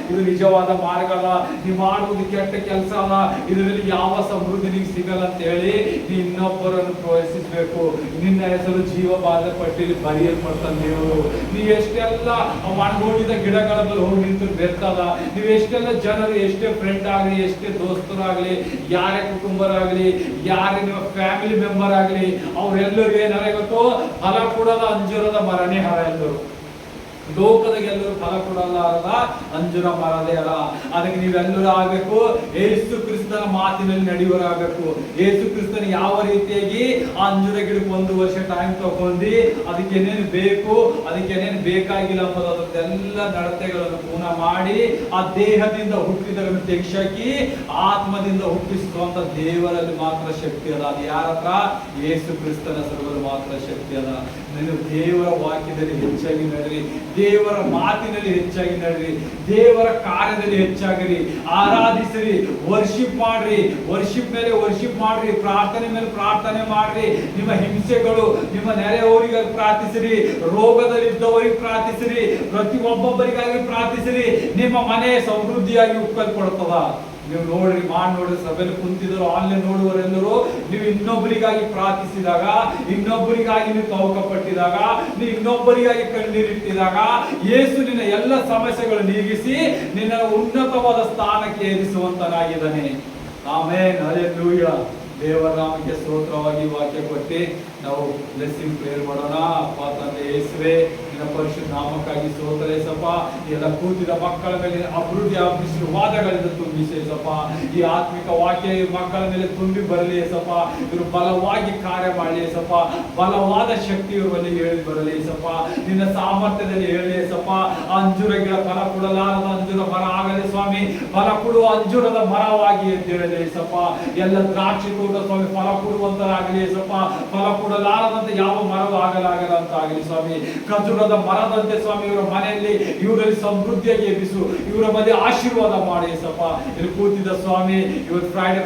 ಇದು ನಿಜವಾದ ಮಾರ್ಗ ಅಲ್ಲ, ನೀವು ಮಾಡುವುದು ಕೆಟ್ಟ ಕೆಲಸ ಅಲ್ಲ, ಇದರಲ್ಲಿ ಯಾವ ಸಮೃದ್ಧಿ ನಿಗೆ ಸಿಗಲ್ಲ ಅಂತ ಹೇಳಿ ನೀ ಇನ್ನೊಬ್ಬರನ್ನು ಪ್ರೋತ್ಸಾಹಿಸಬೇಕು. ನಿನ್ನ ಹೆಸರು ಜೀವ ಬಾಧ ಪಟ್ಟಿಯಲ್ಲಿ ಬರೆಯಲ್ಪಡ್ತಾನೆ ದೇವರು. ನೀವು ಎಷ್ಟೆಲ್ಲ ಒಣಗೋಗಿದ ಗಿಡಗಳಲ್ಲಿ ಹೋಗಿ ನಿಂತು ಬೆರ್ತದ, ನೀವು ಎಷ್ಟೆಲ್ಲ ಜನರು, ಎಷ್ಟೇ ಫ್ರೆಂಡ್ ಆಗಲಿ, ಎಷ್ಟೇ ದೋಸ್ತರಾಗ್ಲಿ, ಯಾರೇ ಕುಟುಂಬರಾಗ್ಲಿ, ಯಾರೇ ನಿಮ್ಮ ಫ್ಯಾಮಿಲಿ ಮೆಂಬರ್ ಆಗಲಿ, ಅವರೆಲ್ಲರಿಗೂ ಏನಾರ ಗೊತ್ತು, ಫಲ ಕೊಡದ ಅಂಜೂರದ ಮರನೇ ಹರ ಎಲ್ಲರೂ. ಲೋಕದಾಗ ಎಲ್ಲರೂ ಫಲ ಕೊಡಲ್ಲ ಅಂಜೂರ ಮರದೇ ಅಲ್ಲ. ಅದಕ್ಕೆ ನೀವೆಲ್ಲರೂ ಆಗ್ಬೇಕು ಯೇಸು ಕ್ರಿಸ್ತನ ಮಾತಿನಲ್ಲಿ ನಡೆಯುವರಾಗಬೇಕು. ಯೇಸು ಕ್ರಿಸ್ತನ ಯಾವ ರೀತಿಯಾಗಿ ಆ ಅಂಜೂರ ಗಿಡಕ್ಕೆ 1 ವರ್ಷ ಟೈಮ್ ತಗೊಂಡು ಅದಕ್ಕೆ ಏನೇನು ಬೇಕು, ಅದಕ್ಕೆ ಏನೇನು ಬೇಕಾಗಿಲ್ಲ ಅನ್ನೋದು ಅದರದ್ದೆಲ್ಲ ನಡತೆಗಳನ್ನು ಪೂರ್ಣ ಮಾಡಿ ಆ ದೇಹದಿಂದ ಹುಟ್ಟಿದವರನ್ನು ತೆಗೆಸಾಕಿ ಆತ್ಮದಿಂದ ಹುಟ್ಟಿಸುವಂತ ದೇವರಲ್ಲಿ ಮಾತ್ರ ಶಕ್ತಿ ಅದ. ಅದು ಯಾರ ಹತ್ರ? ಯೇಸು ಕ್ರಿಸ್ತನ ಸರ್ವದಲ್ಲಿ ಮಾತ್ರ ಶಕ್ತಿ ಅದ. ನೀನು ದೇವರ ವಾಕ್ಯದಲ್ಲಿ ಹೆಚ್ಚಾಗಿ ನಡ್ರಿ, ದೇವರ ಮಾತಿನಲ್ಲಿ ಹೆಚ್ಚಾಗಿ ನಡ್ರಿ, ದೇವರ ಕಾರ್ಯದಲ್ಲಿ ಹೆಚ್ಚಾಗಿರಿ, ಆರಾಧಿಸಿರಿ, ವರ್ಷಿಪ್ ಮಾಡ್ರಿ, ವರ್ಷಿಪ್ ಮೇಲೆ ವರ್ಷಿಪ್ ಮಾಡ್ರಿ, ಪ್ರಾರ್ಥನೆ ಮೇಲೆ ಪ್ರಾರ್ಥನೆ ಮಾಡ್ರಿ. ನಿಮ್ಮ ಹಿಂಸೆಗಳು, ನಿಮ್ಮ ನೆರೆಯವರಿಗೆ ಪ್ರಾರ್ಥಿಸಿರಿ, ರೋಗದಲ್ಲಿದ್ದವರಿಗೆ ಪ್ರಾರ್ಥಿಸಿರಿ, ಪ್ರತಿ ಒಬ್ಬೊಬ್ಬರಿಗಾಗಿ ಪ್ರಾರ್ಥಿಸಿರಿ. ನಿಮ್ಮ ಮನೆ ಸಮೃದ್ಧಿಯಾಗಿ ಉಕ್ಕಲ್ಪಡ್ತದ. ನೀವು ನೋಡ್ರಿ, ನೋಡ್ರಿ, ಸಭೆಯಲ್ಲಿ ಕುಂತಿದ್ರು, ಆನ್ಲೈನ್ ನೋಡುವರೆಲ್ಲರೂ ನೀವು ಇನ್ನೊಬ್ಬರಿಗಾಗಿ ಪ್ರಾರ್ಥಿಸಿದಾಗ, ಇನ್ನೊಬ್ಬರಿಗಾಗಿ ನೀವು ತವಕ ಪಟ್ಟಿದಾಗ, ನೀವು ಇನ್ನೊಬ್ಬರಿಗಾಗಿ ಕಣ್ಣೀರಿಟ್ಟಿದಾಗ ಯೇಸು ನಿನ್ನ ಎಲ್ಲ ಸಮಸ್ಯೆಗಳು ನೀಗಿಸಿ ನಿನ್ನ ಉನ್ನತವಾದ ಸ್ಥಾನಕ್ಕೆ ಏರಿಸುವಂತನಾಗಿದ್ದಾನೆ. Amen, hallelujah. ದೇವರ ನಾಮಕ್ಕೆ ಸ್ತೋತ್ರವಾಗಿ ವಾಕ್ಯ ಕೊಟ್ಟು ನಾವು ಬ್ಲೆಸ್ಸಿಂಗ್ ಪ್ರೇಯರ್ ಮಾಡೋಣ. ಅಪ್ಪ ತಂದೆ ಯೇಸುವೆ, ನಿನ್ನ ಪರಿಶುದ್ಧ ನಾಮಕ್ಕಾಗಿ ಸ್ತೋತ್ರ ಏಸಪ್ಪ. ಎಲ್ಲ ಕೂತಿದ ಮಕ್ಕಳ ಮೇಲೆ ಅಭಿವೃದ್ಧಿ ಆಶೀರ್ವಾದಗಳಿಂದ ತುಂಬಿಸಿ ಏಸಪ್ಪ. ಈ ಆತ್ಮಿಕ ವಾಕ್ಯ ಮಕ್ಕಳ ಮೇಲೆ ತುಂಬಿ ಬರಲಿ ಏಸಪ್ಪ. ಇವರು ಬಲವಾಗಿ ಕಾರ್ಯ ಮಾಡಲಿ ಏಸಪ್ಪ. ಬಲವಾದ ಶಕ್ತಿ ಇವರಲ್ಲಿ ಹೇಳಿ ಬರಲಿ ಏಸಪ್ಪ. ನಿನ್ನ ಸಾಮರ್ಥ್ಯದಲ್ಲಿ ಹೇಳಿ ಏಸಪ್ಪ. ಅಂಜೂರ ಗಿಡ ಫಲ ಕೊಡಲಾರದ ಅಂಜೂರ ಮರ ಆಗಲಿ ಸ್ವಾಮಿ, ಫಲ ಕೊಡುವ ಅಂಜೂರದ ಮರವಾಗಿ ಅಂತ ಹೇಳಿ ಏಸಪ್ಪ. ಎಲ್ಲ ದ್ರಾಕ್ಷಿ ತೋಟ ಸ್ವಾಮಿ ಫಲ ಕೊಡುವಂತರಾಗಲಿ ಏಸಪ್ಪ. ಫಲ ಕೊಡಲಾರದಂತೆ ಯಾವ ಮರವು ಆಗಲಾಗಲ್ಲ ಅಂತ ಆಗಲಿ ಸ್ವಾಮಿ. ಖಜೂರದ ಮರದಂತೆ ಸ್ವಾಮಿ ಇವರ ಮನೆಯಲ್ಲಿ ಇವರಲ್ಲಿ ಸಮೃದ್ಧಿಯಾಗಿ ಎಬ್ಬಿಸು, ಇವರ ಮಧ್ಯೆ ಆಶೀರ್ವಾದ ಮಾಡಿ ಏಸಪ್ಪ. ಇಲ್ಲಿ ಕೂತಿದ್ದ ಸ್ವಾಮಿ, ಇವತ್ತು ಫ್ರೈಡೆ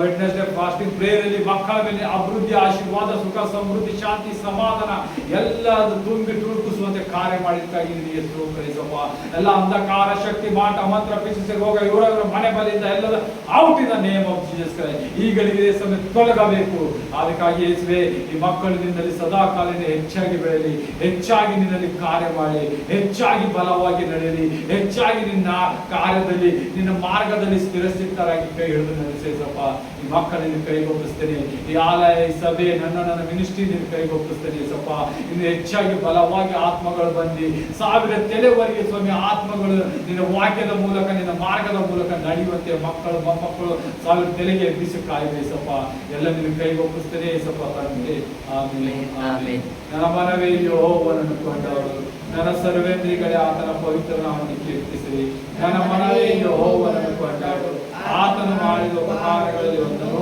ವೆಡ್ನೆಸ್ಡೇ ಫಾಸ್ಟಿಂಗ್ ಪ್ರೇಯರ್ ಅಲ್ಲಿ ಮಕ್ಕಳ ಮೇಲೆ ಅಭಿವೃದ್ಧಿ, ಆಶೀರ್ವಾದ, ಸುಖ, ಸಮೃದ್ಧಿ, ಶಾಂತಿ, ಸಮಾಧಾನ ಎಲ್ಲ ತುಂಬಿ ತುಳುಕಿಸುವಂತೆ ಕಾರ್ಯ ಮಾಡಿದ್ದಕ್ಕಾಗಿ ನಿನಗೆ ಸ್ತೋತ್ರ ಏಸಪ್ಪ. ಎಲ್ಲ ಅಂಧಕಾರ ಶಕ್ತಿ, ಮಾಟ ಮಂತ್ರ, ಪಿಶಾಚ ರೋಗ ಇವರ ಮನೆ ಬಲಿಯಿಂದ ಎಲ್ಲದ out in the name of Jesus Christ ಈಗಳಿಗೆ ತೊಲಗಬೇಕು. ಅದಕ್ಕಾಗಿ ಯೇಸುವೆ, ಈ ಮಕ್ಕಳು ನಿನ್ನಲ್ಲಿ ಸದಾ ಕಾಲಿನ ಹೆಚ್ಚಾಗಿ ಬೆಳೆಯಲಿ, ಹೆಚ್ಚಾಗಿ ನಿನ್ನಲ್ಲಿ ಕಾರ್ಯ ಮಾಡಿ, ಹೆಚ್ಚಾಗಿ ಬಲವಾಗಿ ನಡೆಯಲಿ, ಹೆಚ್ಚಾಗಿ ನಿನ್ನ ಕಾರ್ಯದಲ್ಲಿ, ನಿನ್ನ ಮಾರ್ಗದಲ್ಲಿ ಸ್ಥಿರಸ್ಥಿತರಾಗಿ ಕೈ ಹಿಡಿದು ನಡೆಸೇಸಪ್ಪ. ಈ ಮಕ್ಕಳನ್ನು ಕೈಗೊಪ್ಪಿಸ್ತೇನೆ, ಈ ಆಲಯ, ಈ ಸಭೆ, ನನ್ನ ಮಿನಿಸ್ಟ್ರಿ ನಿನ್ನ ಕೈಗೊಪ್ಪಿಸ್ತೇನೆ ಸಪ್ಪ. ಇನ್ನು ಹೆಚ್ಚಾಗಿ ಬಲವಾಗಿ ಆತ್ಮಗಳು ಬಂದು 1000 ತಲೆವರೆಗೆ ಸ್ವಾಮಿ ಆತ್ಮಗಳು ನಿನ್ನ ವಾಕ್ಯದ ಮೂಲಕ, ನಿನ್ನ ಮಾರ್ಗದ ಮೂಲಕ ನಡೆಯುವಂತೆ ಮಕ್ಕಳು ಮೊಮ್ಮಕ್ಕಳು 1000 ತಲೆಗೆ ಎಬ್ಬಿಸಿ ಕಾಯ್ಬೇಸಪ್ಪ. ಎಲ್ಲ ನಿನ್ನ ಕೈಗೊಪ್ಪಿಸ್ತೇನೆ ಸಪ್ಪ ತಂದೆ. ಆಮೆನ್. ನನ್ನ ಮನವೇ ಯೆಹೋವನನ್ನು ಕೊಂಡವರು, ನನ್ನ ಸರ್ವೇಂದ್ರಿಗಳೇ ಆತನ ಪವಿತ್ರ ನಾಮವನ್ನು ಕೀರ್ತಿಸಿರಿ. ನನ್ನ ಮನವೇ ಯೆಹೋವನನ್ನು ಕೊಂಡವರು, ಆತನು ಮಾಡಿದ ಉಪಕಾರಗಳಲ್ಲಿ ಒಂದನ್ನು